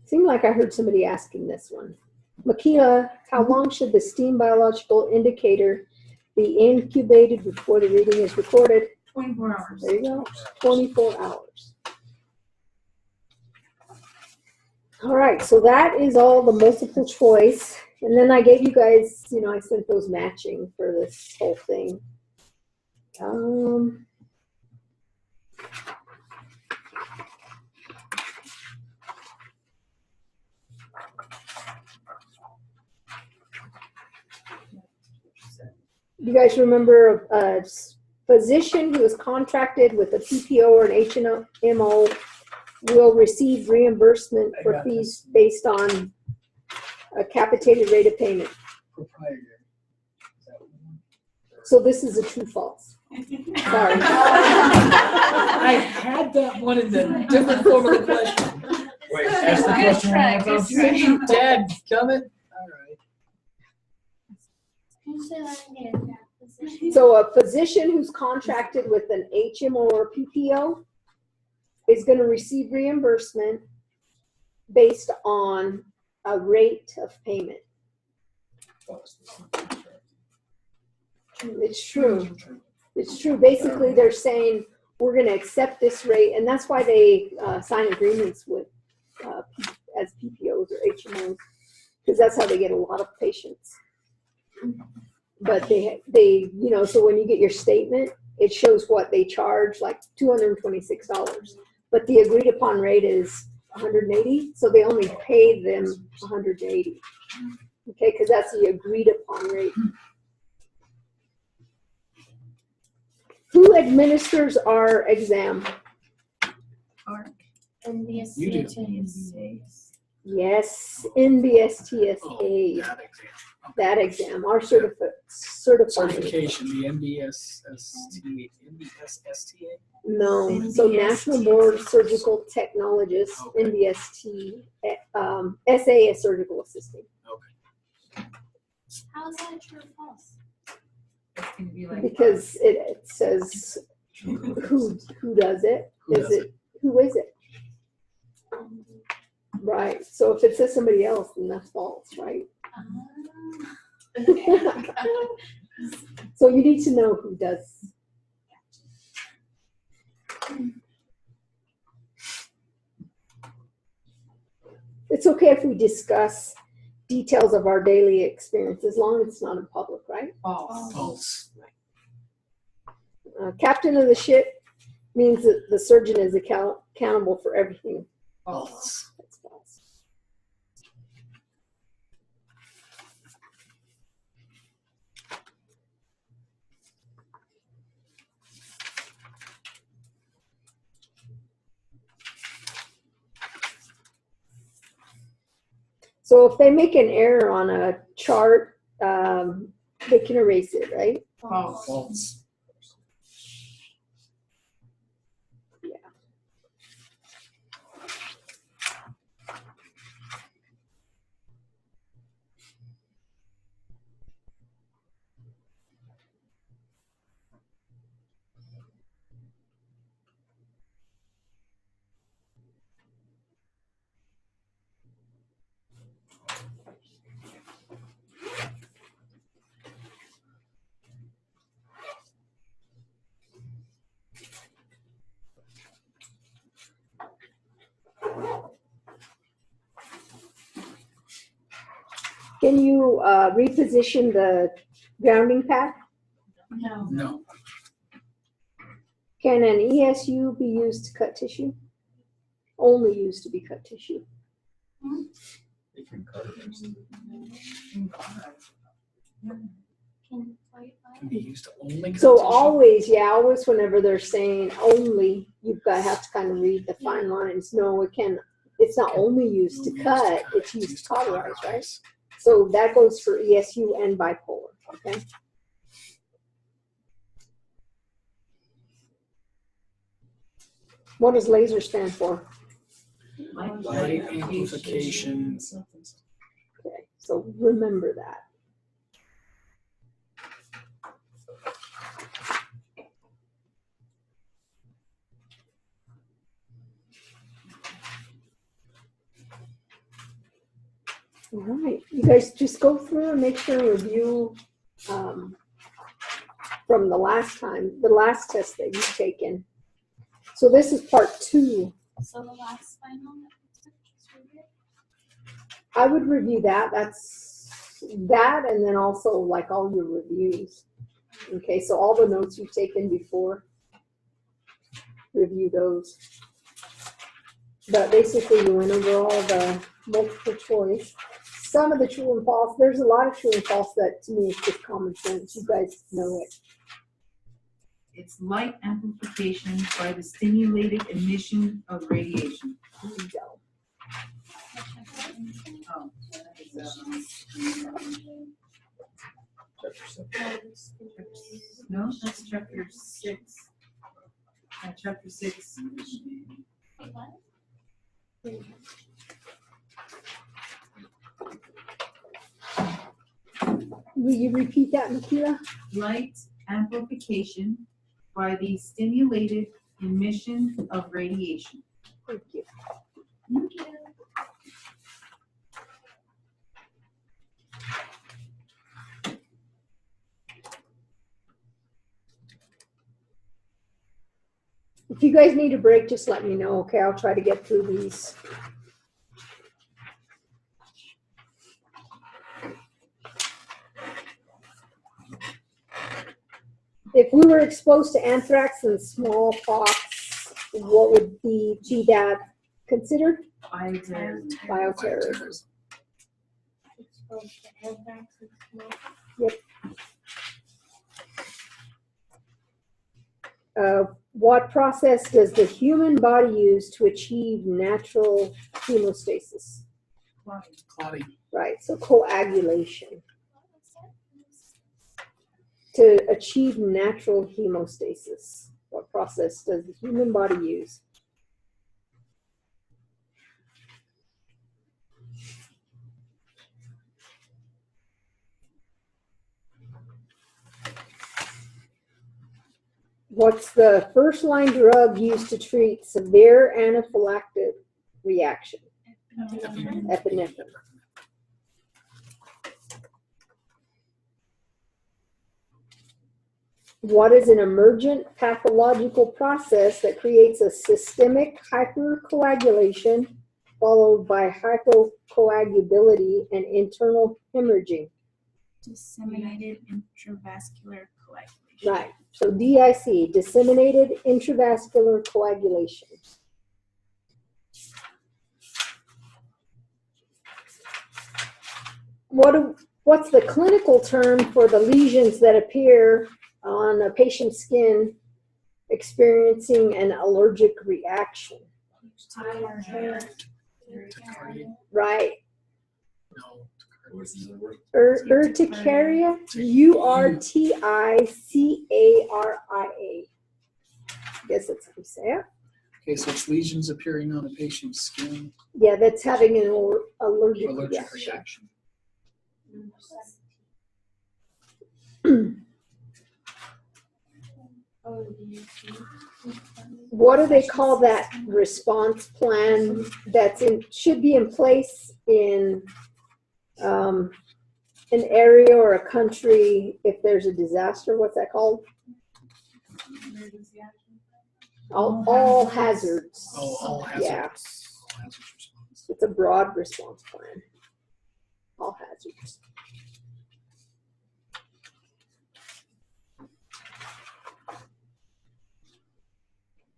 Seemed like I heard somebody asking this one. Makila, how long should the steam biological indicator be incubated before the reading is recorded? 24 hours. There you go, 24 hours. All right, so that is all the multiple choice. And then I gave you guys, I sent those matching for this whole thing. You guys remember a physician who is contracted with a PPO or an HMO will receive reimbursement I for got fees based on a capitated rate of payment. Proprietary. Is that one? So this is a true false. Sorry. I had that one in the different form of the question. Wait, ask the Good question try, one good more try. time. Dad, coming? All right. Can you say that again? Yeah. Position. So a physician who's contracted with an HMO or PPO is going to receive reimbursement based on a rate of payment. It's true. It's true. Basically, they're saying we're going to accept this rate, and that's why they sign agreements with as PPOs or HMOs, because that's how they get a lot of patients. But they so when you get your statement, it shows what they charge, like $226. But the agreed upon rate is 180, so they only pay them 180. Okay, because that's the agreed upon rate. Who administers our exam? And the You do. SCHAs. Yes, NBSTSA. Oh, that exam. Okay. That exam, our certifying. Certification, the NBSSTA? No, so National Board of Surgical Technologists, Okay. NBST, SA is surgical assistant. Okay. How is that true or false? It's gonna be like. Because it says who does it? Who is it? Right. So if it says somebody else, then that's false, right? Okay. So you need to know who does. It's okay if we discuss details of our daily experience as long as it's not in public, right? False. False. Captain of the ship means that the surgeon is accountable for everything. False. That's false. So if they make an error on a chart, they can erase it, right? False. False. Can you reposition the grounding pad? No. No. Can an ESU be used to cut tissue? Only used to be cut tissue. They can cut it. Can Can be used to only. cut So tissue. always whenever they're saying only, you've got to have to kind of read the fine lines. No, it's not only used to cut, it's used to cauterize, right? So that goes for ESU and bipolar, okay? What does laser stand for? Light amplification. Okay, so remember that. All right, you guys just go through and make sure and review from the last test that you've taken. So this is part 2. So the last final that we took, just review it? I would review that. That's that, and then also like all your reviews. Okay, so all the notes you've taken before, review those. But basically, you went over all the multiple choice. Some of the true and false. There's a lot of true and false that to me is just common sense. You guys know it. It's light amplification by the stimulated emission of radiation. Here you go. Oh, that is, no, that's chapter 6. Chapter 6. Wait, what? Will you repeat that, Makila? Light amplification by the stimulated emission of radiation. Thank you. Thank you. If you guys need a break, just let me know, okay? I'll try to get through these. If we were exposed to anthrax and smallpox, what would be that considered? Bioterrorism. Bioterrorism. Exposed to anthrax and smoke. What process does the human body use to achieve natural hemostasis? Clotting. Right, so coagulation. To achieve natural hemostasis, what process does the human body use? What's the first line drug used to treat severe anaphylactic reaction? Epinephrine. What is an emergent pathological process that creates a systemic hypercoagulation followed by hypocoagulability and internal hemorrhaging? Disseminated intravascular coagulation. Right. So DIC, disseminated intravascular coagulation. What's the clinical term for the lesions that appear on a patient's skin experiencing an allergic reaction? Right. No. What's the other word? Urticaria, Urticaria. I guess that's how you say it. Okay, so it's lesions appearing on a patient's skin. Yeah, that's having an allergic Allergic reaction. reaction. What do they call that response plan that's should be in place in an area or a country if there's a disaster? What's that called? All hazards. Oh, all hazards. Yeah, All hazards response. it's a broad response plan. All hazards.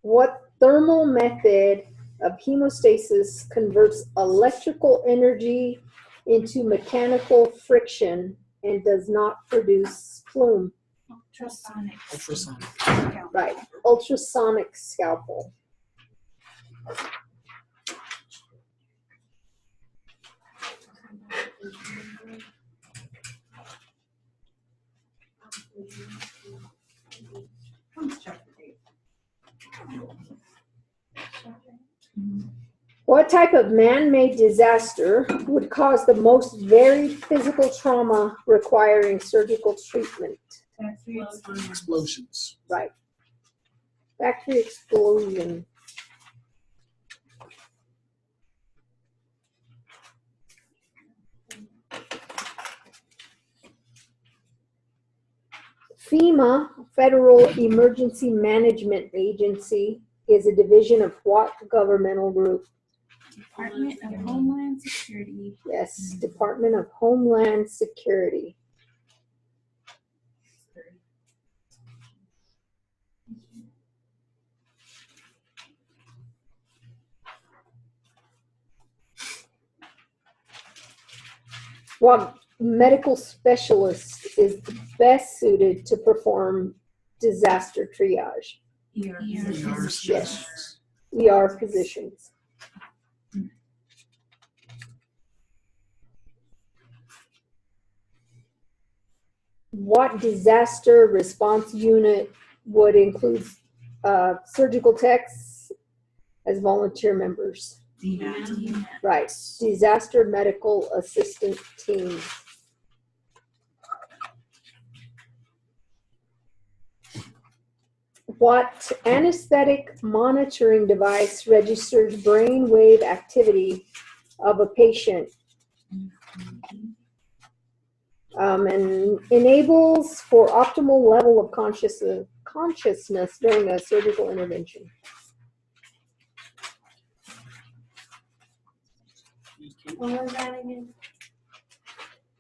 What thermal method of hemostasis converts electrical energy into mechanical friction and does not produce plume? Ultrasonic. Ultrasonic. Right, ultrasonic scalpel. What type of man-made disaster would cause the most varied physical trauma requiring surgical treatment? Explosions. Right. Factory explosion. FEMA, Federal Emergency Management Agency, is a division of what governmental group? Department of Homeland Security. Yes, Department of Homeland Security. What medical specialist is best suited to perform disaster triage? ER. Yes, ER physicians. What disaster response unit would include surgical techs as volunteer members? DMAT. Right, disaster medical assistant team. What anesthetic monitoring device registers brainwave activity of a patient and enables for optimal level of consciousness during a surgical intervention. What was that again?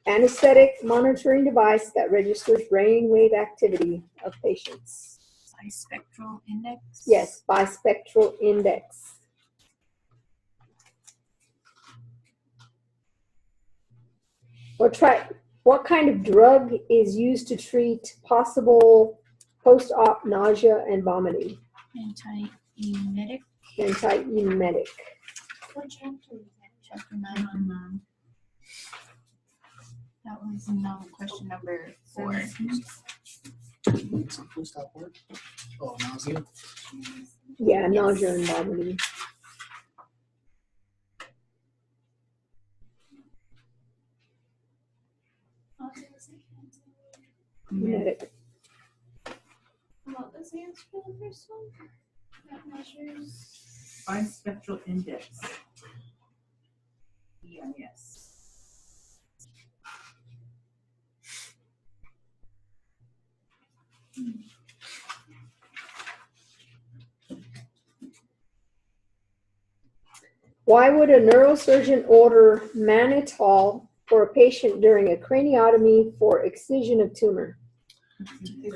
Anesthetic monitoring device that registers brainwave activity of patients. Bispectral index. Yes, bispectral index. What kind of drug is used to treat possible post-op nausea and vomiting? Anti-emetic. Anti-emetic. What chapter is that? Chapter 9. That was no question number 4. So post-op work? Oh, nausea. Yeah, nausea and vomiting. Emetic. What was the answer for the first one? That measures. Bispectral index. BIS. Why would a neurosurgeon order mannitol for a patient during a craniotomy for excision of tumor?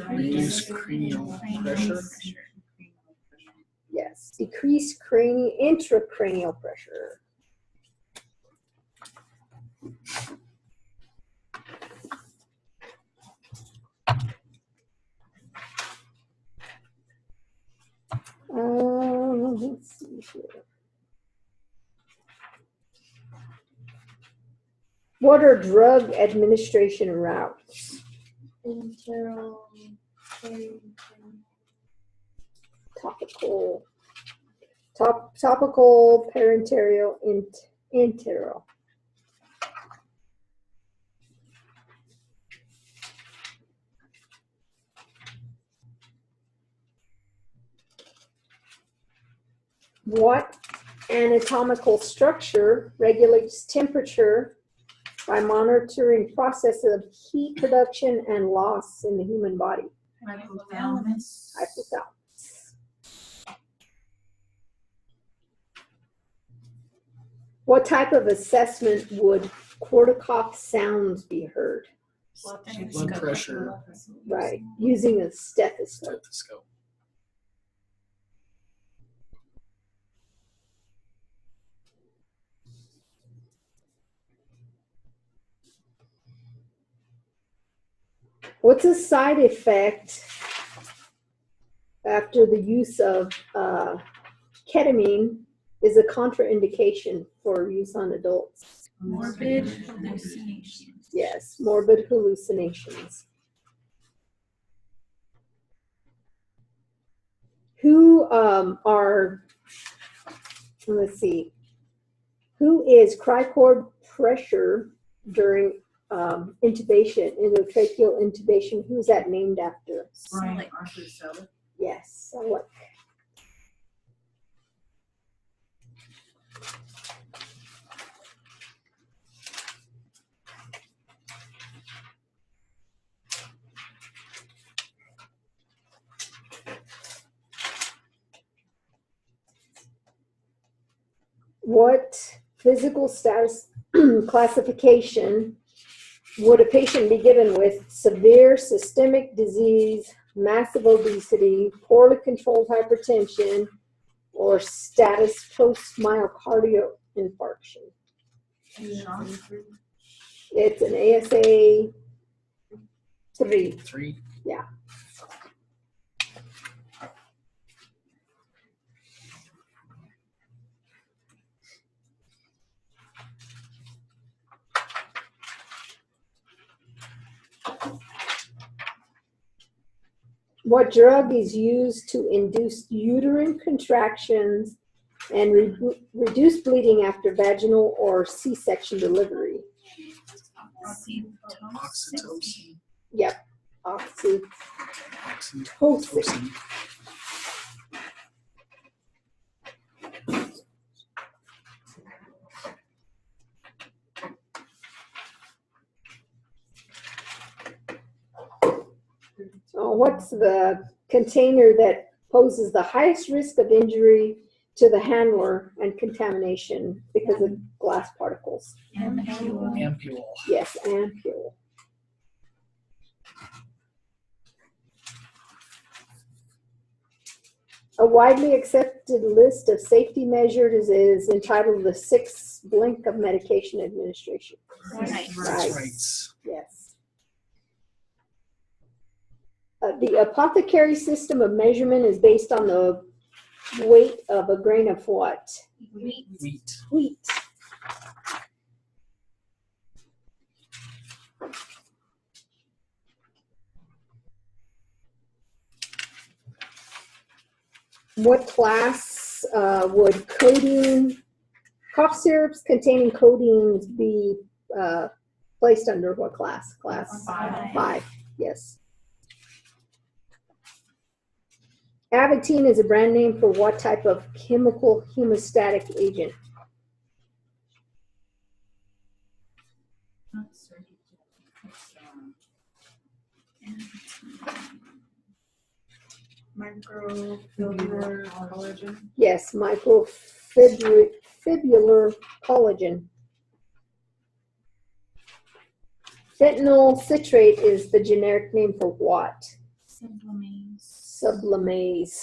Reduce cranial pressure. Yes, decrease intracranial pressure. Let's see here. What are drug administration routes? Enteral. Topical, parenteral, enteral. What anatomical structure regulates temperature by monitoring process of heat production and loss in the human body? Hypothalamus. Hypothalamus. What type of assessment would Korsakoff sounds be heard? Blood pressure. Right, using a stethoscope. Stethoscope. What's a side effect after the use of ketamine is a contraindication for use on adults? Morbid hallucinations. Yes, morbid hallucinations. Who let's see, who is cricord pressure during intubation, endotracheal intubation? Who's that named after? Brian Arthur Selleck. Yes, Selleck. What physical status classification would a patient be given with severe systemic disease, massive obesity, poorly controlled hypertension, or status post-myocardial infarction? It's an ASA 3. 3. Yeah. What drug is used to induce uterine contractions and reduce bleeding after vaginal or C-section delivery? Oxytocin. Yep, oxytocin. Oxytocin. What's the container that poses the highest risk of injury to the handler and contamination because of glass particles. Ampule. Yes, ampule. A widely accepted list of safety measures is entitled the 6 Blink of Medication Administration. Right. Right. Rights. Yes. The apothecary system of measurement is based on the weight of a grain of what? Wheat. Wheat. What class would codeine, cough syrups containing codeine be placed under what class? Class 5. Yes. Avitine is a brand name for what type of chemical hemostatic agent? Not certain. Microfibrillator collagen. Yes, microfibular collagen. Fentanyl citrate is the generic name for what? Sublimase. Sublimase.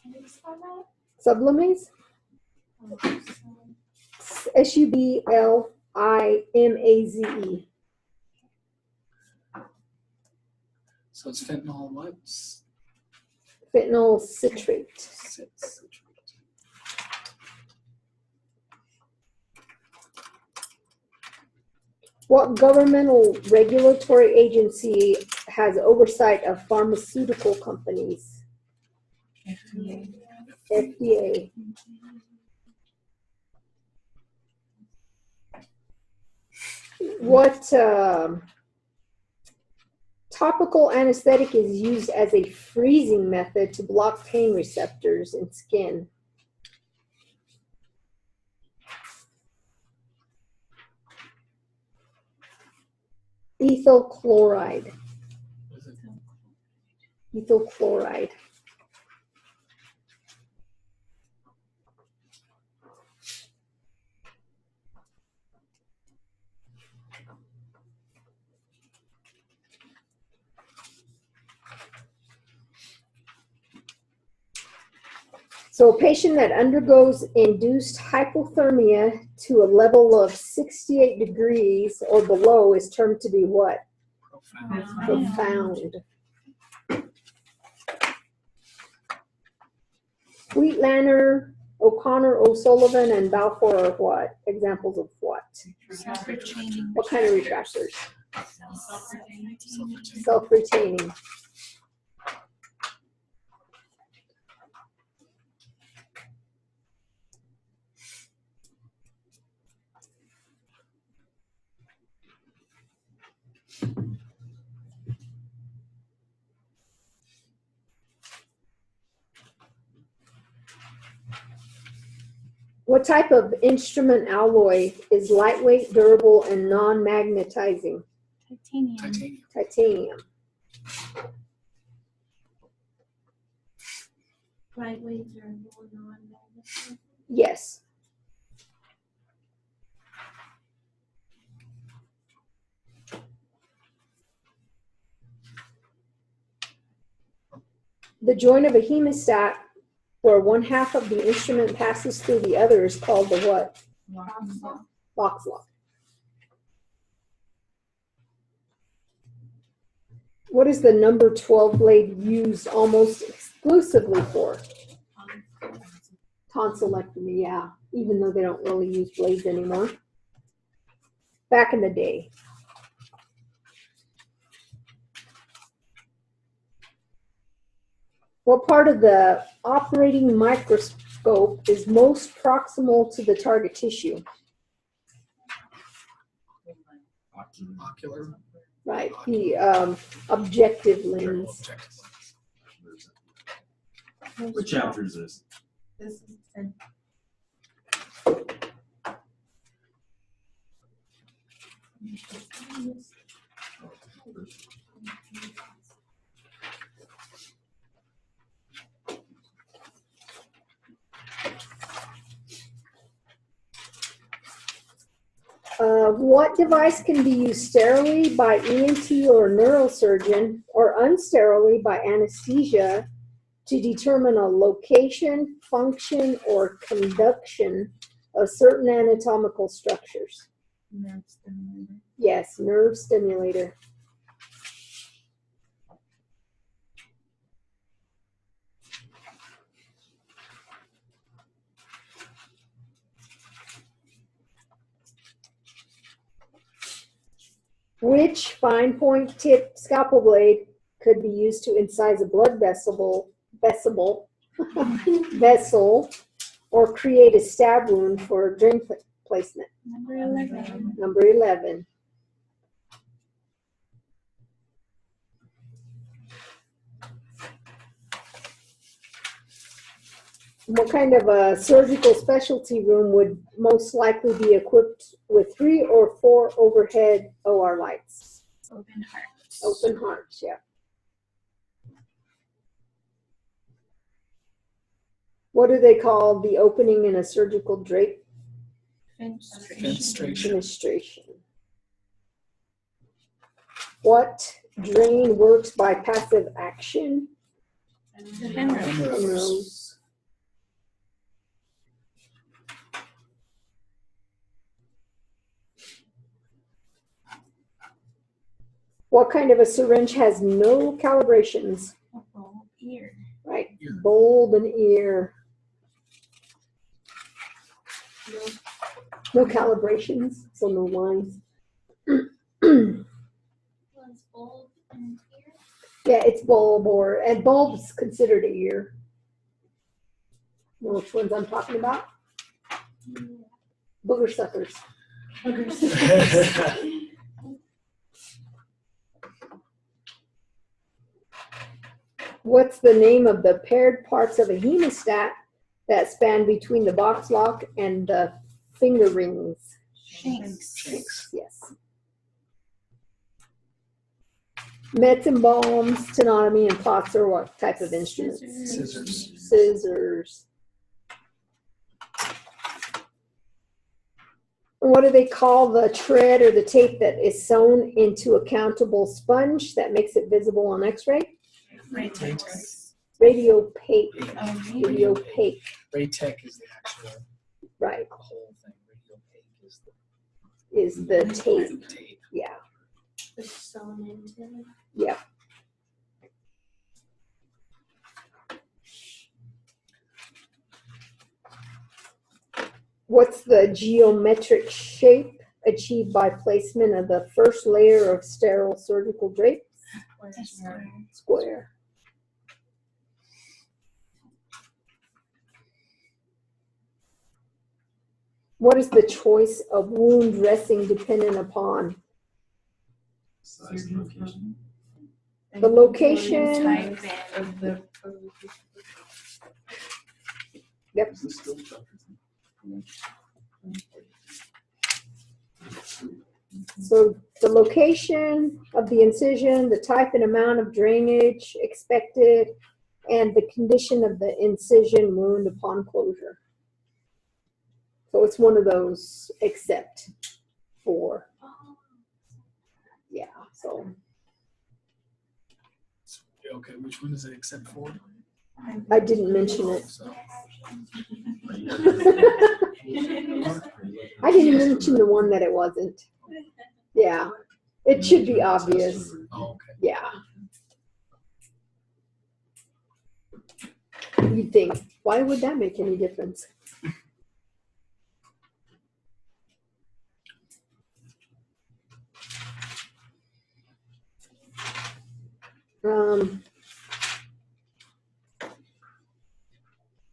Can you spell that? Sublimase? Sublimaze. So it's fentanyl what? Fentanyl citrate. Citrate. What governmental regulatory agency has oversight of pharmaceutical companies? FDA. FDA. What topical anesthetic is used as a freezing method to block pain receptors in skin? Ethyl chloride. Ethyl chloride. So a patient that undergoes induced hypothermia to a level of 68 degrees or below is termed to be what? Profound. Wheatlander, O'Connor, O'Sullivan, and Balfour are what? Examples of what? Self-retaining. What kind of retractors? Self-retaining. Self-retaining. What type of instrument alloy is lightweight, durable, and non-magnetizing? Titanium. Titanium. Titanium. Lightweight, durable, non-magnetic. Yes. The joint of a hemostat where one half of the instrument passes through the other is called the what? Box lock. What is the number 12 blade used almost exclusively for? Tonsillectomy, yeah, even though they don't really use blades anymore. Back in the day. What part of the operating microscope is most proximal to the target tissue? Ocular. Right, the objective lens. Objective lens. What chapter is this? This is 10. What device can be used sterilely by ENT or neurosurgeon or unsterilely by anesthesia to determine a location, function, or conduction of certain anatomical structures? Nerve stimulator. Yes, nerve stimulator. Which fine point tip scalpel blade could be used to incise a blood vessel, or create a stab wound for a drain placement? Number 11. Number 11. What kind of a surgical specialty room would most likely be equipped with 3 or 4 overhead OR lights? Open heart. Open hearts, yeah. What do they call the opening in a surgical drape? Fenestration. Fenestration. What drain works by passive action? Hemorrhoids. What kind of a syringe has no calibrations? Ear. Right, bulb and ear. No calibrations, so no lines. Was bulb and ear? Yeah, it's bulb and bulb's considered a ear. You know which ones I'm talking about? Booger suckers. What's the name of the paired parts of a hemostat that span between the box lock and the finger rings? Shanks. Yes. Mets and bombs, tenotomy, and plots are what type of instruments? Scissors. Scissors. What do they call the thread or the tape that is sewn into a countable sponge that makes it visible on X-ray? Raytech. Radiopaque. Radiopaque. Raytech is the actual Right. whole thing. Radiopaque is Is the tape. the tape. Yeah. It's sewn into it. Yeah. What's the geometric shape achieved by placement of the first layer of sterile surgical drapes? Square. What is the choice of wound dressing dependent upon? Size and location. The location. Type in. Of the Yep. Is this still tough? So the location of the incision, the type and amount of drainage expected, and the condition of the incision wound upon closure. So it's one of those except for. Yeah, so Okay, which one is it except for? I didn't mention it. So, I didn't mention the one that it wasn't. Yeah, it should be obvious. oh, okay. Yeah. You'd think, why would that make any difference?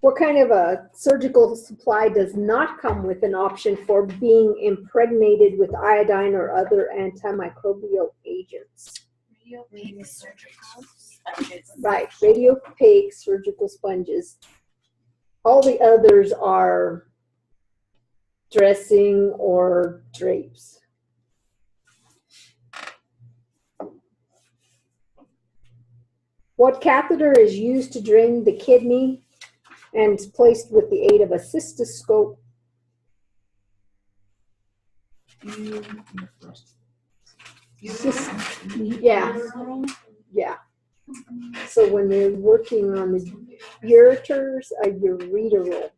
What kind of a surgical supply does not come with an option for being impregnated with iodine or other antimicrobial agents? Radiopaque surgical sponges. Right, radiopaque surgical sponges. All the others are dressing or drapes. What catheter is used to drain the kidney and is placed with the aid of a cystoscope? Yeah, yeah. So when they're working on the ureters, a ureteral.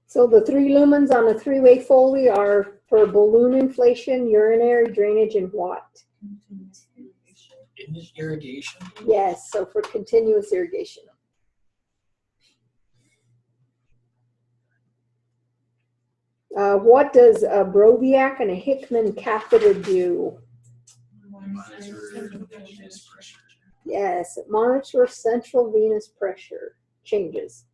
So the 3 lumens on a 3-way Foley are for balloon inflation, urinary drainage, and what? Isn't it irrigation? Yes, so for continuous irrigation. What does a Broviac and a Hickman catheter do? Monitor venous pressure. Yes, it monitors central venous pressure changes.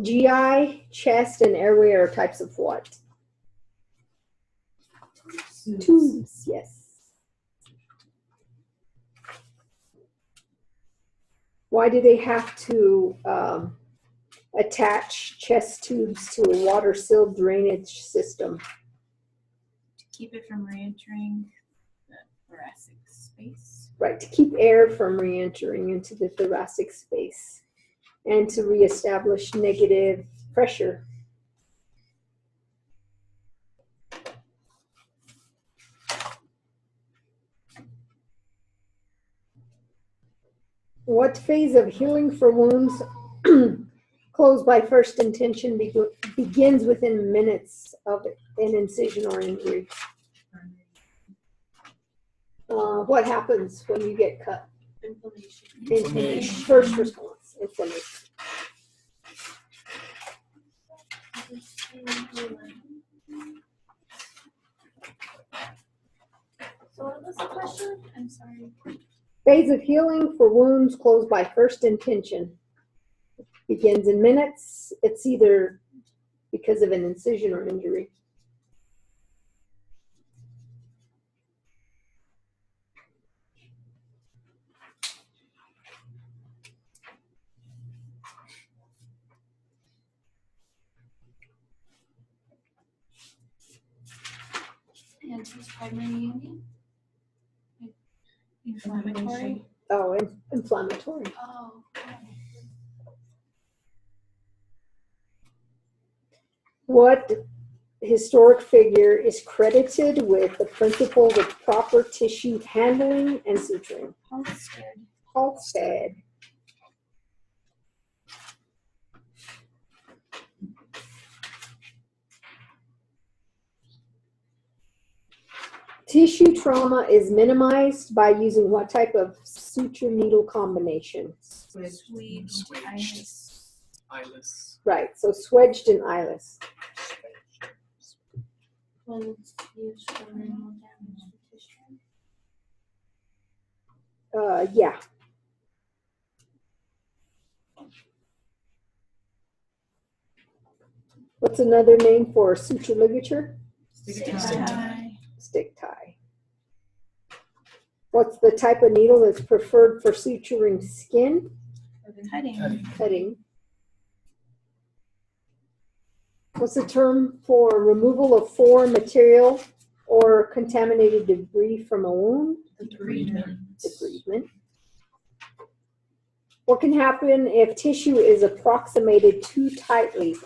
GI, chest, and airway are types of what? Tubes, yes. Why do they have to attach chest tubes to a water-sealed drainage system? To keep it from re-entering the thoracic space. Right, to keep air from re-entering into the thoracic space and to reestablish negative pressure. What phase of healing for wounds closed by first intention begins within minutes of an incision or injury? What happens when you get cut? Inflammation. Inflammation. First response, inflammation. So what was the question? I'm sorry. Phase of healing for wounds closed by first intention begins in minutes. It's either because of an incision or injury. And primary union? Inflammatory? Oh, inflammatory. Oh. What historic figure is credited with the principles of proper tissue handling and suturing? Halstead. Halstead. Tissue trauma is minimized by using what type of suture needle combination? Swedged iris. Eyeless. Right, so swedged and eyeless. When it's used for renal damage to tissue. Yeah. What's another name for suture ligature? Stick tie. Stick tie. What's the type of needle that's preferred for suturing skin? Cutting. Cutting. What's the term for removal of foreign material or contaminated debris from a wound? Debridement. Debridement. What can happen if tissue is approximated too tightly?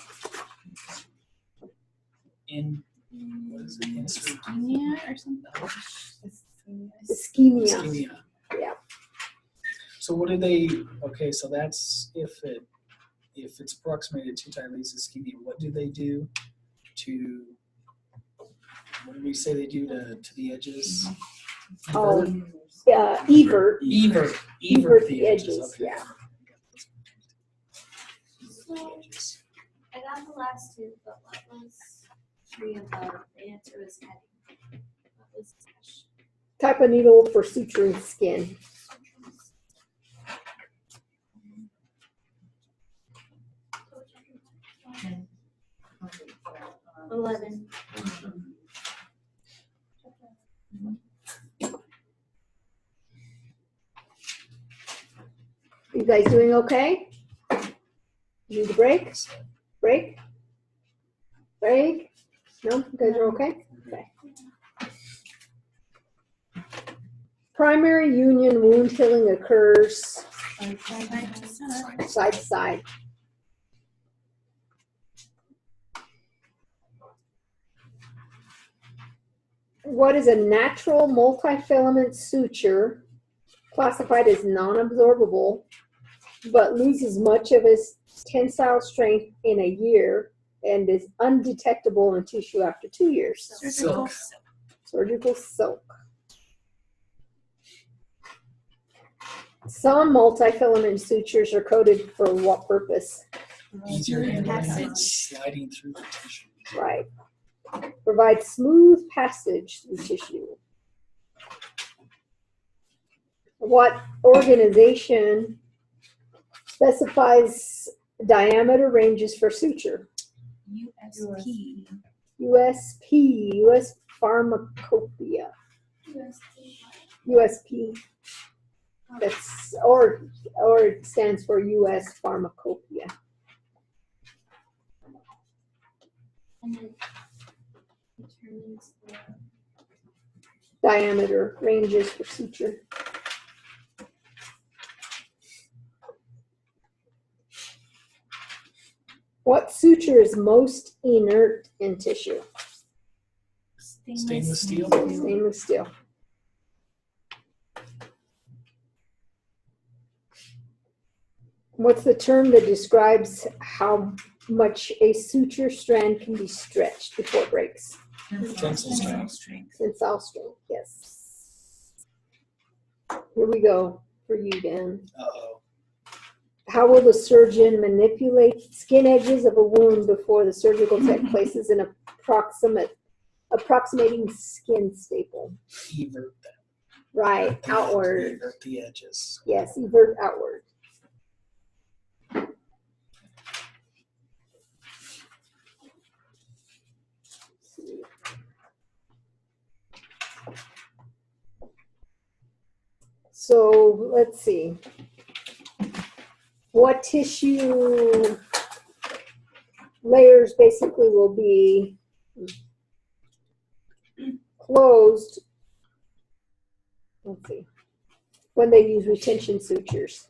What is it? Insert. Ischemia or something? Ischemia. Ischemia. Yeah. So what do they? Okay, so that's if it's approximated too tightly, it's ischemia. What do they do to? What do we say they do to the edges? Oh, evert. Evert the edges, Okay. yeah. So I got the last two, but what was three above? The answer was cutting. What was the question? Type of needle for suturing skin. $11. You guys doing okay? Need a break? Break? Break? No, you guys are okay? Okay. Primary union wound healing occurs side to side. What is a natural multifilament suture classified as non-absorbable but loses much of its tensile strength in a year and is undetectable in tissue after 2 years? Surgical Surgical silk. Some multifilament sutures are coded for what purpose? Easier handling Passage. and sliding through the tissue. Right. Provide smooth passage through tissue. What organization specifies diameter ranges for suture? USP. USP, US Pharmacopoeia. USP. That's or it stands for US Pharmacopoeia. And then determines the Diameter ranges for suture. What suture is most inert in tissue? Stainless steel. Stainless steel. What's the term that describes how much a suture strand can be stretched before it breaks? Tensile strength. Tensile strength, yes. Here we go for you, Dan. Uh-oh. How will the surgeon manipulate skin edges of a wound before the surgical tech places an approximating skin staple? Evert them. Right, outward. Evert the edges. Yes, evert outward. So let's see. What tissue layers basically will be closed? Let's see. When they use retention sutures.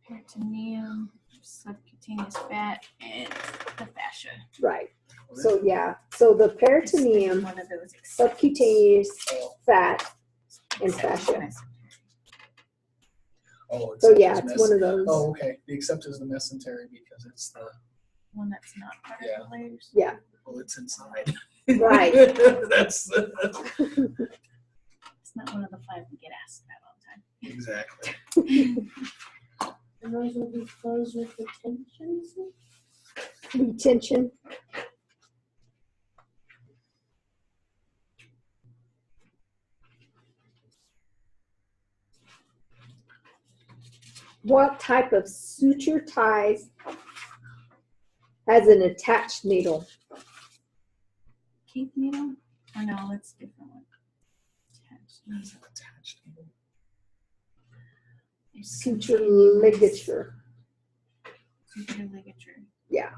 Peritoneum, subcutaneous fat, and the fascia. Right. So yeah. So the peritoneum, One of those subcutaneous fat, and fascia. Oh, So except yeah, it's it's one of those. Oh, okay. The except is the mesentery because it's the one that's not part Yeah. of the layers. Yeah. well, it's inside. Right. It's That's not one of the 5 we get asked about all the time. exactly. And those will be closed with retention. Retention. What type of suture ties has an attached needle? Keep needle? Or no, it's a different one. Attached. It's attached. There's Suture continuous ligature. Suture ligature. Yeah.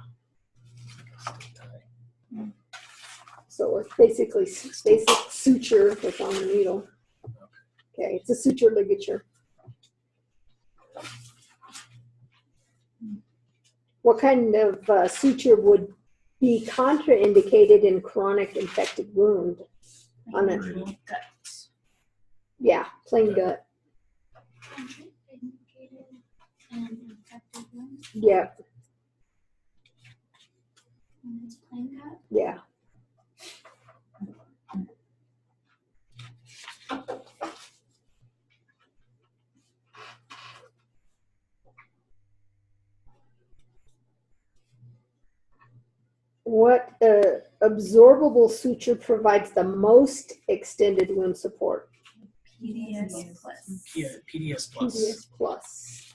So it's basically basic suture that's on the needle. Okay, it's a suture ligature. What kind of suture would be contraindicated in chronic infected wound? On a, Gut. yeah, plain gut. indicated and infected wound, Yeah, and it's plain gut. yeah. What absorbable suture provides the most extended wound support? PDS plus. PDS plus. PDS plus.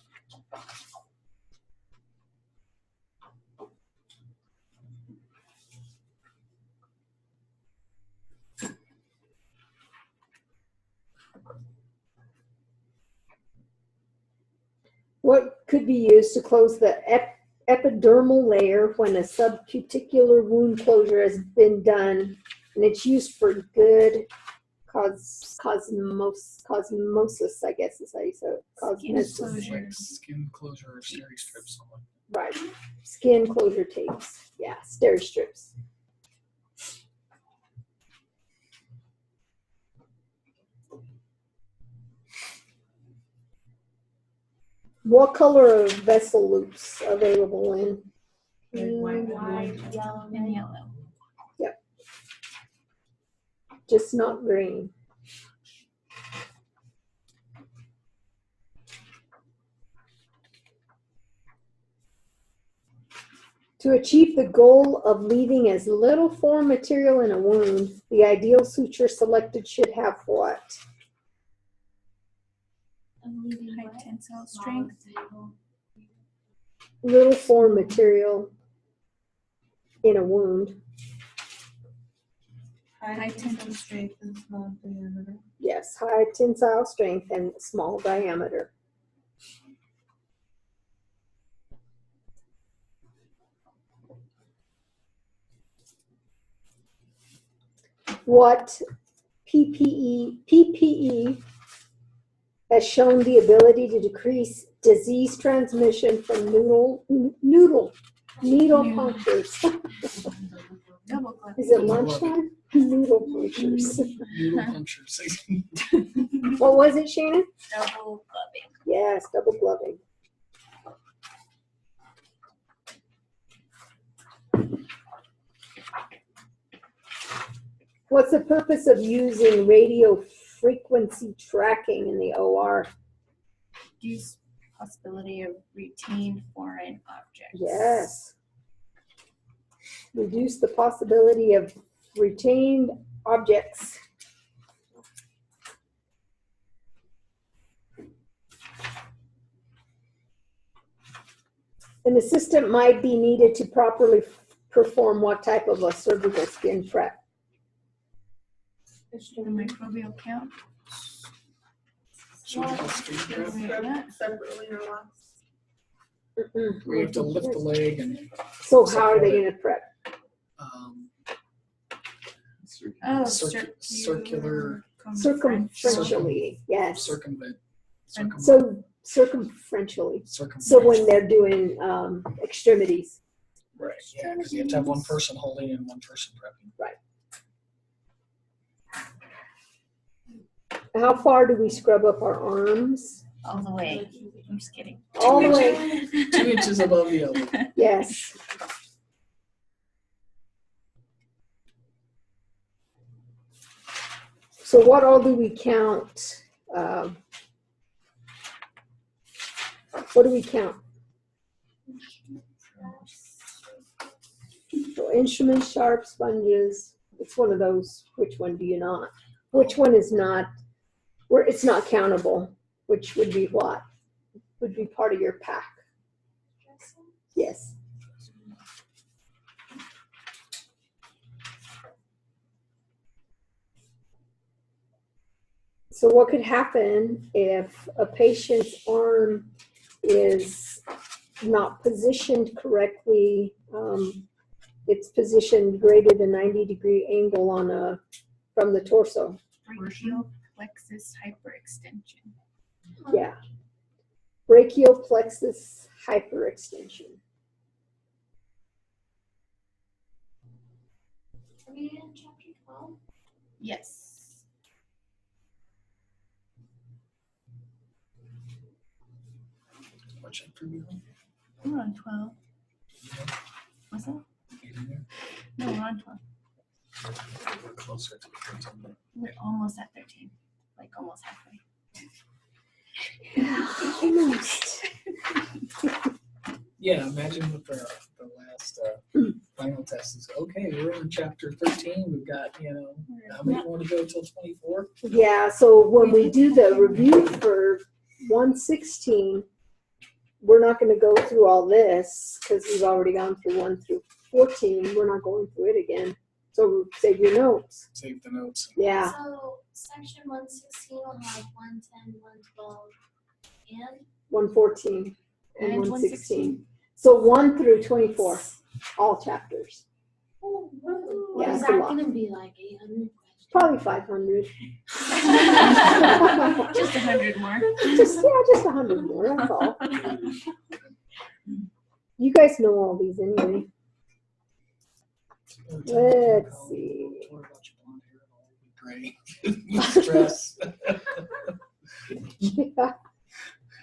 What could be used to close the epidermal layer when a subcuticular wound closure has been done, and it's used for good cosmosis, I guess is how you say it. Cosmesis. closure. Like skin closure or steri strips. Something like Right. Skin closure tapes. Yeah, steri strips. What color are vessel loops available in? Red, white, and White, white. yellow, And red. yellow. Just not green. To achieve the goal of leaving as little foreign material in a wound, the ideal suture selected should have what? I'm leaving High what? tensile strength. Little foreign material in a wound. High tensile strength and small diameter. Yes, high tensile strength and small diameter. What PPE has shown the ability to decrease disease transmission from needle punctures. Double club. Is it lunchtime? Needle punctures. noodle punctures. What was it, Shannon? Double clubbing. Yes, double gloving. What's the purpose of using radio frequency tracking in the OR? Reduce possibility of retained foreign objects. Yes. Reduce the possibility of retained objects. An assistant might be needed to properly perform what type of a surgical skin prep? The microbial count. Surgical skin prep. Separately or last. We have to lift the leg and So how are they going to prep? Oh, circular Circumferentially, yes. circumvent. So circumferentially. Circumvent. So when they're doing extremities. Right, yeah, because you have to have one person holding and one person prepping. How far do we scrub up our arms? all the way. I'm just kidding. All the way. 2 inches above the elbow. Yes. So what all do we count? What do we count? So instruments, sharp sponges. It's one of those. Which one do you not? Which one is not? Where it's not countable. Which would be what? Would be part of your pack. Yes. So what could happen if a patient's arm is not positioned correctly? It's positioned greater than 90-degree angle on from the torso. Brachial plexus hyperextension. Yeah. Brachial plexus hyperextension. Are we in chapter 12? Yes. What chapter are we on? We're on 12. Was that? No, we're on 12. We're closer to 13. We're almost at 13. Like almost halfway. Almost. Yeah, imagine what the last final test is. Okay, we're on chapter 13. We've got, how many more to go till 24? Yeah, so when we do the review for 116, we're not going to go through all this because we've already gone through 1 through 14. We're not going through it again. So save your notes. Save the notes. Yeah. So section 116 will have 110, 112, and 114 and And 116. So 1 through 24, all chapters. What Yeah, is it's a that lot. gonna be like 800 questions? Probably 500. Just 100 more. Just 100 more. That's all. You guys know all these anyway. Let's see. What about your blonde hair? It'll be gray. Stress. Yeah.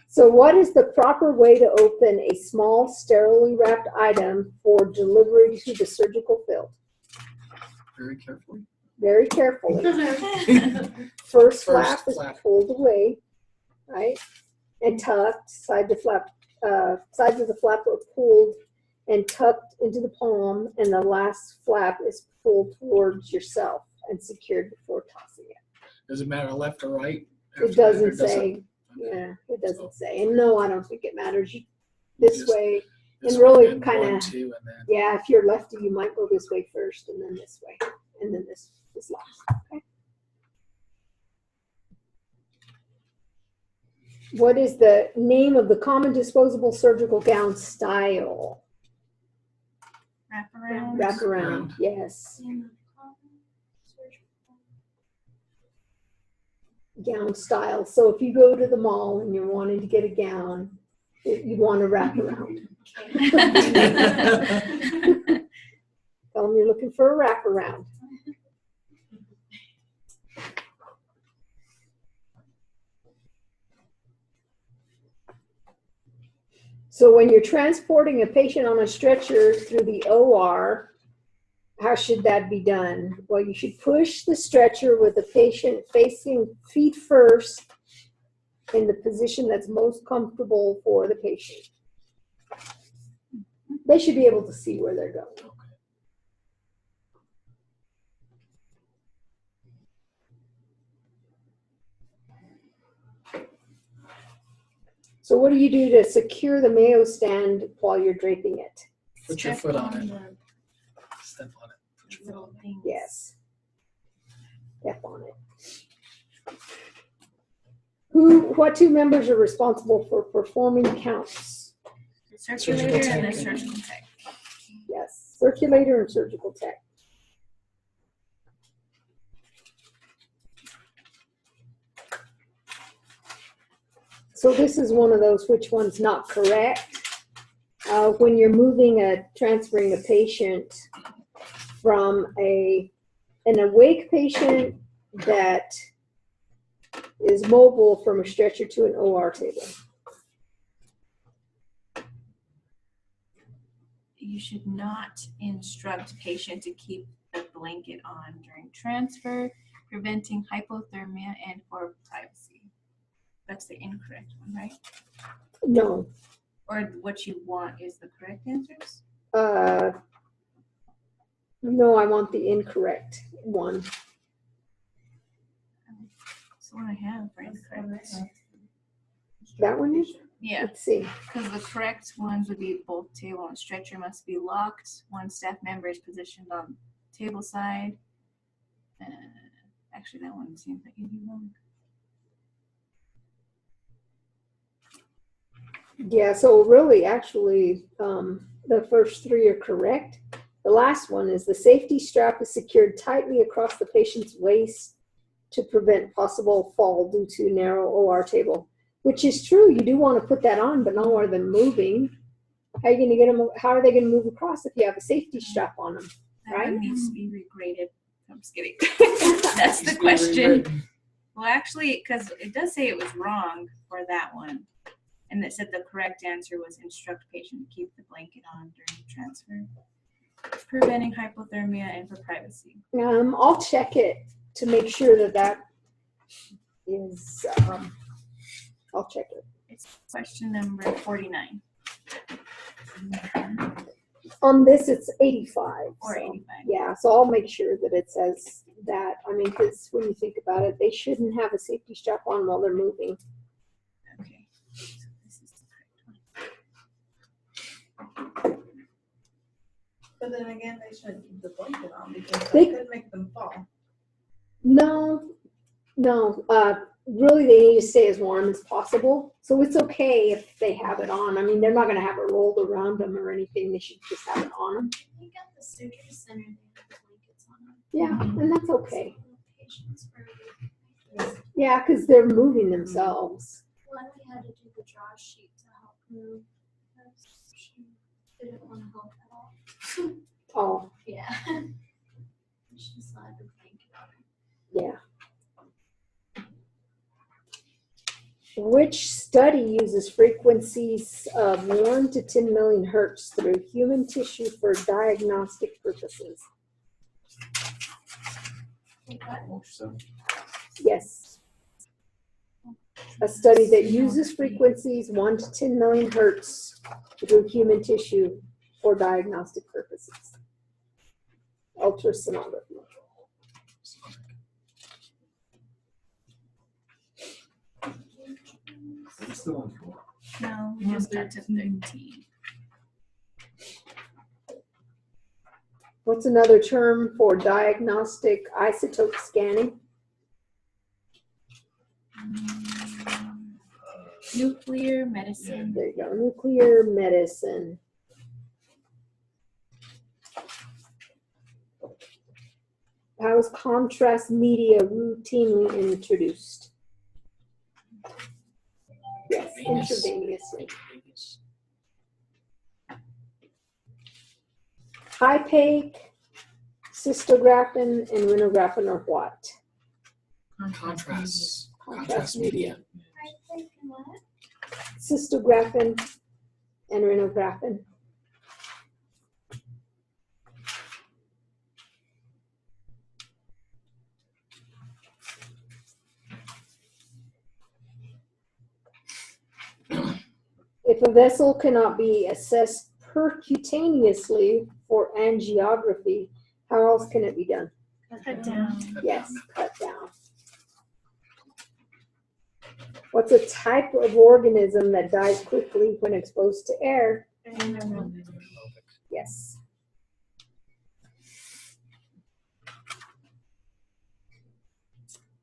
So what is the proper way to open a small sterilely wrapped item for delivery to the surgical field? Very carefully. Very carefully. First flap is flap. pulled away, right? And tucked. Sides of the flap are pulled and tucked into the palm, and the last flap is pulled towards yourself and secured before tossing it. Does it matter left or right? It doesn't say. Yeah, it doesn't say. And no, I don't think it matters. This Just way, This and really one, then kinda- 1, 2, and then yeah, if you're lefty, you might go this way first and then this way. And then this is last. Okay. What is the name of the common disposable surgical gown style? Wrap around. Wrap around, yes. Gown style. So if you go to the mall and you're wanting to get a gown, you want to wrap around. Tell them you're looking for a wraparound. So when you're transporting a patient on a stretcher through the OR, how should that be done? Well, you should push the stretcher with the patient facing feet first in the position that's most comfortable for the patient. They should be able to see where they're going. So what do you do to secure the Mayo stand while you're draping it? put your foot on it. Step on it. Put your foot on it. Yes. Step on it. What two members are responsible for performing counts? The circulator and the surgical tech. Yes, circulator and surgical tech. So this is one of those, which one's not correct? When you're transferring a patient from an awake patient that is mobile from a stretcher to an OR table. You should not instruct patient to keep the blanket on during transfer, preventing hypothermia and for privacy. That's the incorrect one, right? No. Or what you want is the correct answers? No, I want the incorrect one. That's the one I have for incorrect. That one is? Yeah, Let's see. because the correct ones would be both table and stretcher must be locked. One staff member is positioned on table side. Actually, that one seems like it'd be wrong. Yeah, so really, actually, the first three are correct. The last one is the safety strap is secured tightly across the patient's waist to prevent possible fall due to narrow OR table, which is true. You do want to put that on, but not while they're moving. How are you going to get them? How are they going to move across if you have a safety strap on them? That Right? one needs to be regraded. I'm just kidding. That's the question. Well, actually, because it does say it was wrong for that one. And it said the correct answer was instruct patient to keep the blanket on during transfer, preventing hypothermia and for privacy. I'll check it to make sure that is, I'll check it. It's question number 49 On this, it's 85. or so, 85. yeah, so I'll make sure that it says that. I mean, because when you think about it, they shouldn't have a safety strap on while they're moving. Okay. So this is the correct one. But then again, they shouldn't keep the blanket on because They- that could make them fall. No. really they need to stay as warm as possible. So it's okay if they have it on. I mean, they're not going to have it rolled around them or anything. They should just have it on them. I think at the surgery center they have blankets on them. Yeah, and that's okay. Patients for a week. Yeah, because they're moving themselves. One we had to do the draw sheet to help move. She didn't want to help at all. Oh, Yeah. She still had the blanket on her. yeah. Which study uses frequencies of 1 to 10 million hertz through human tissue for diagnostic purposes? Ultrasound. Yes. A study that uses frequencies 1 to 10 million hertz through human tissue for diagnostic purposes. Ultrasonography. What's the one for? No, we just got to 13. What's another term for diagnostic isotope scanning? Nuclear medicine. There you go, nuclear medicine. How is contrast media routinely introduced? Yes, intravenously. Hypake, cystographin, and rhinographin are what? Contrast media. I think what? Cystographin and rhinographin. If a vessel cannot be assessed percutaneously for angiography, how else can it be done? Cut down. Yes, cut down. What's a type of organism that dies quickly when exposed to air? Yes.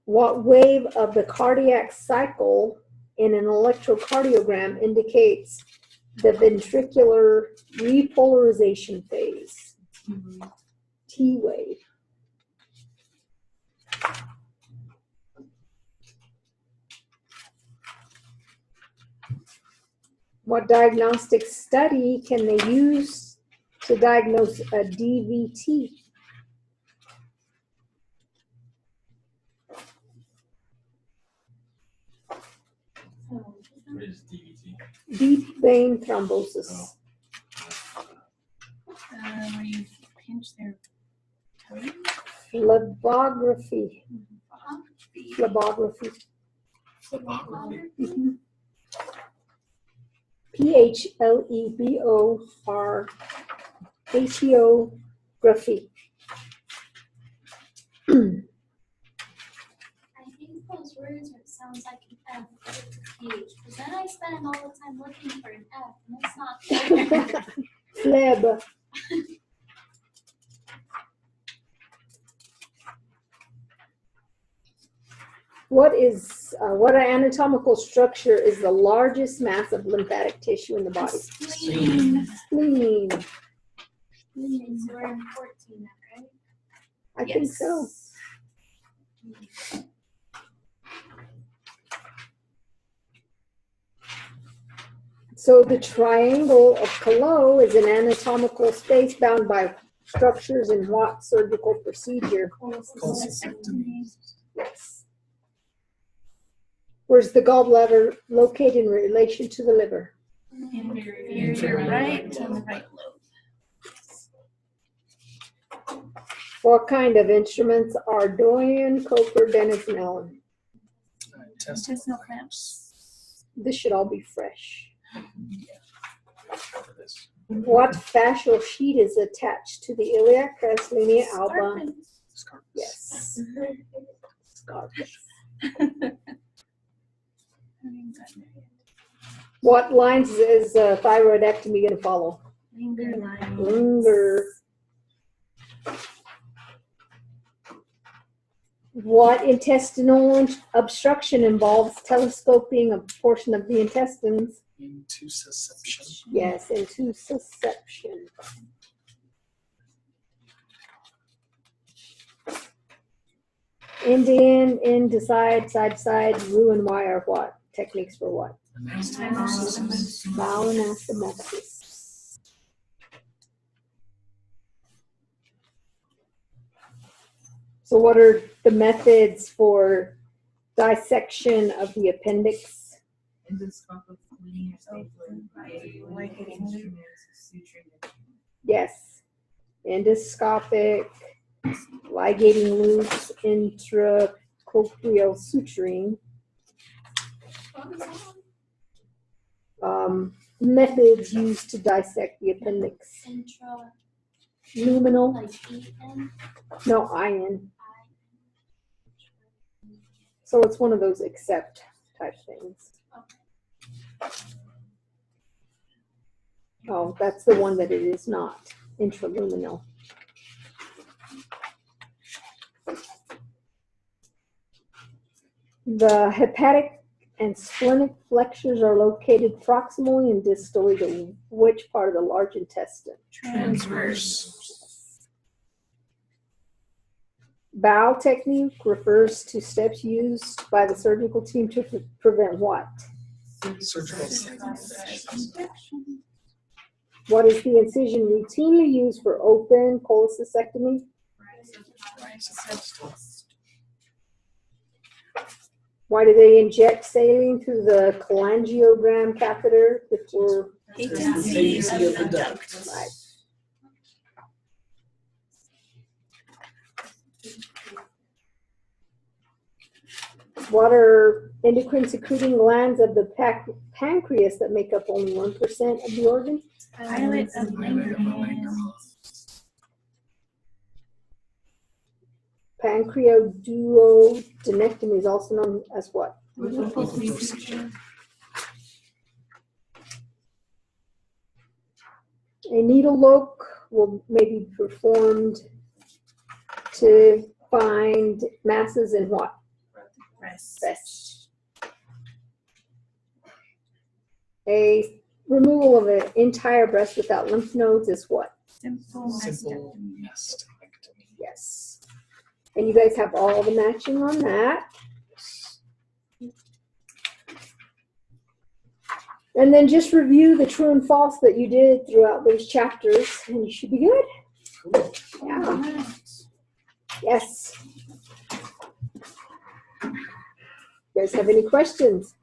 What wave of the cardiac cycle in an electrocardiogram indicates the ventricular repolarization phase? T wave. What diagnostic study can they use to diagnose a DVT? What is DVT? Deep vein thrombosis. Where you pinch their toes. Phlebography. Phlebography. Phlebography. Mhm. Phlebography. I think those words it sounds like an F with a PH. Because then I spend all the time looking for an F and it's not there. Phleb. What anatomical structure is the largest mass of lymphatic tissue in the body? Spleen. Spleen. So we're in 14 now, right? I think so. So the triangle of Callot is an anatomical space bound by structures in what surgical procedure? Cholecystectomy. Yes. Where's the gallbladder located in relation to the liver? Inferior right to the right lobe. What kind of instruments are Doyen, Coker, Dennis, and Allen? Intestinal clamps. This should all be fresh. For this. What fascial sheet is attached to the iliac crest, linea alba? Scarf. Yes. Scarf. What lines is thyroidectomy going to follow? Linger line. Linger. What intestinal obstruction involves telescoping a portion of the intestines? Intussusception. Yes, intussusception. End to end, end to side, side to side, ruin wire, what? Techniques for what? Anastomosis. Bowel anastomosis. So what are the methods for dissection of the appendix? Endoscopic linear stapling, ligating instruments, suturing. Yes. Endoscopic, ligating loops, intracochlear suturing. Methods used to dissect the appendix. Intra, Luminal, like E-N, no, IN. I. So it's one of those accept type things. Oh, that's the one that it is not, intraluminal. The hepatic and splenic flexures are located proximally and distally to which part of the large intestine? Transverse. Bow technique refers to steps used by the surgical team to prevent what? Surgical site infection. What is the incision routinely used for open cholecystectomy? Why do they inject saline through the cholangiogram catheter before? Patency of the duct. Right. What are endocrine secreting glands of the pancreas that make up only 1% of the organ? Islet of Langerhans. Pancreaduodenectomy is also known as what? A needle look may be performed to find masses in what? Breast. A removal of an entire breast without lymph nodes is what? Simple Simple mastectomy. mastectomy. Yes. And you guys have all the matching on that. And then just review the true and false that you did throughout those chapters, and you should be good. Cool. Yeah. Yes. You guys have any questions?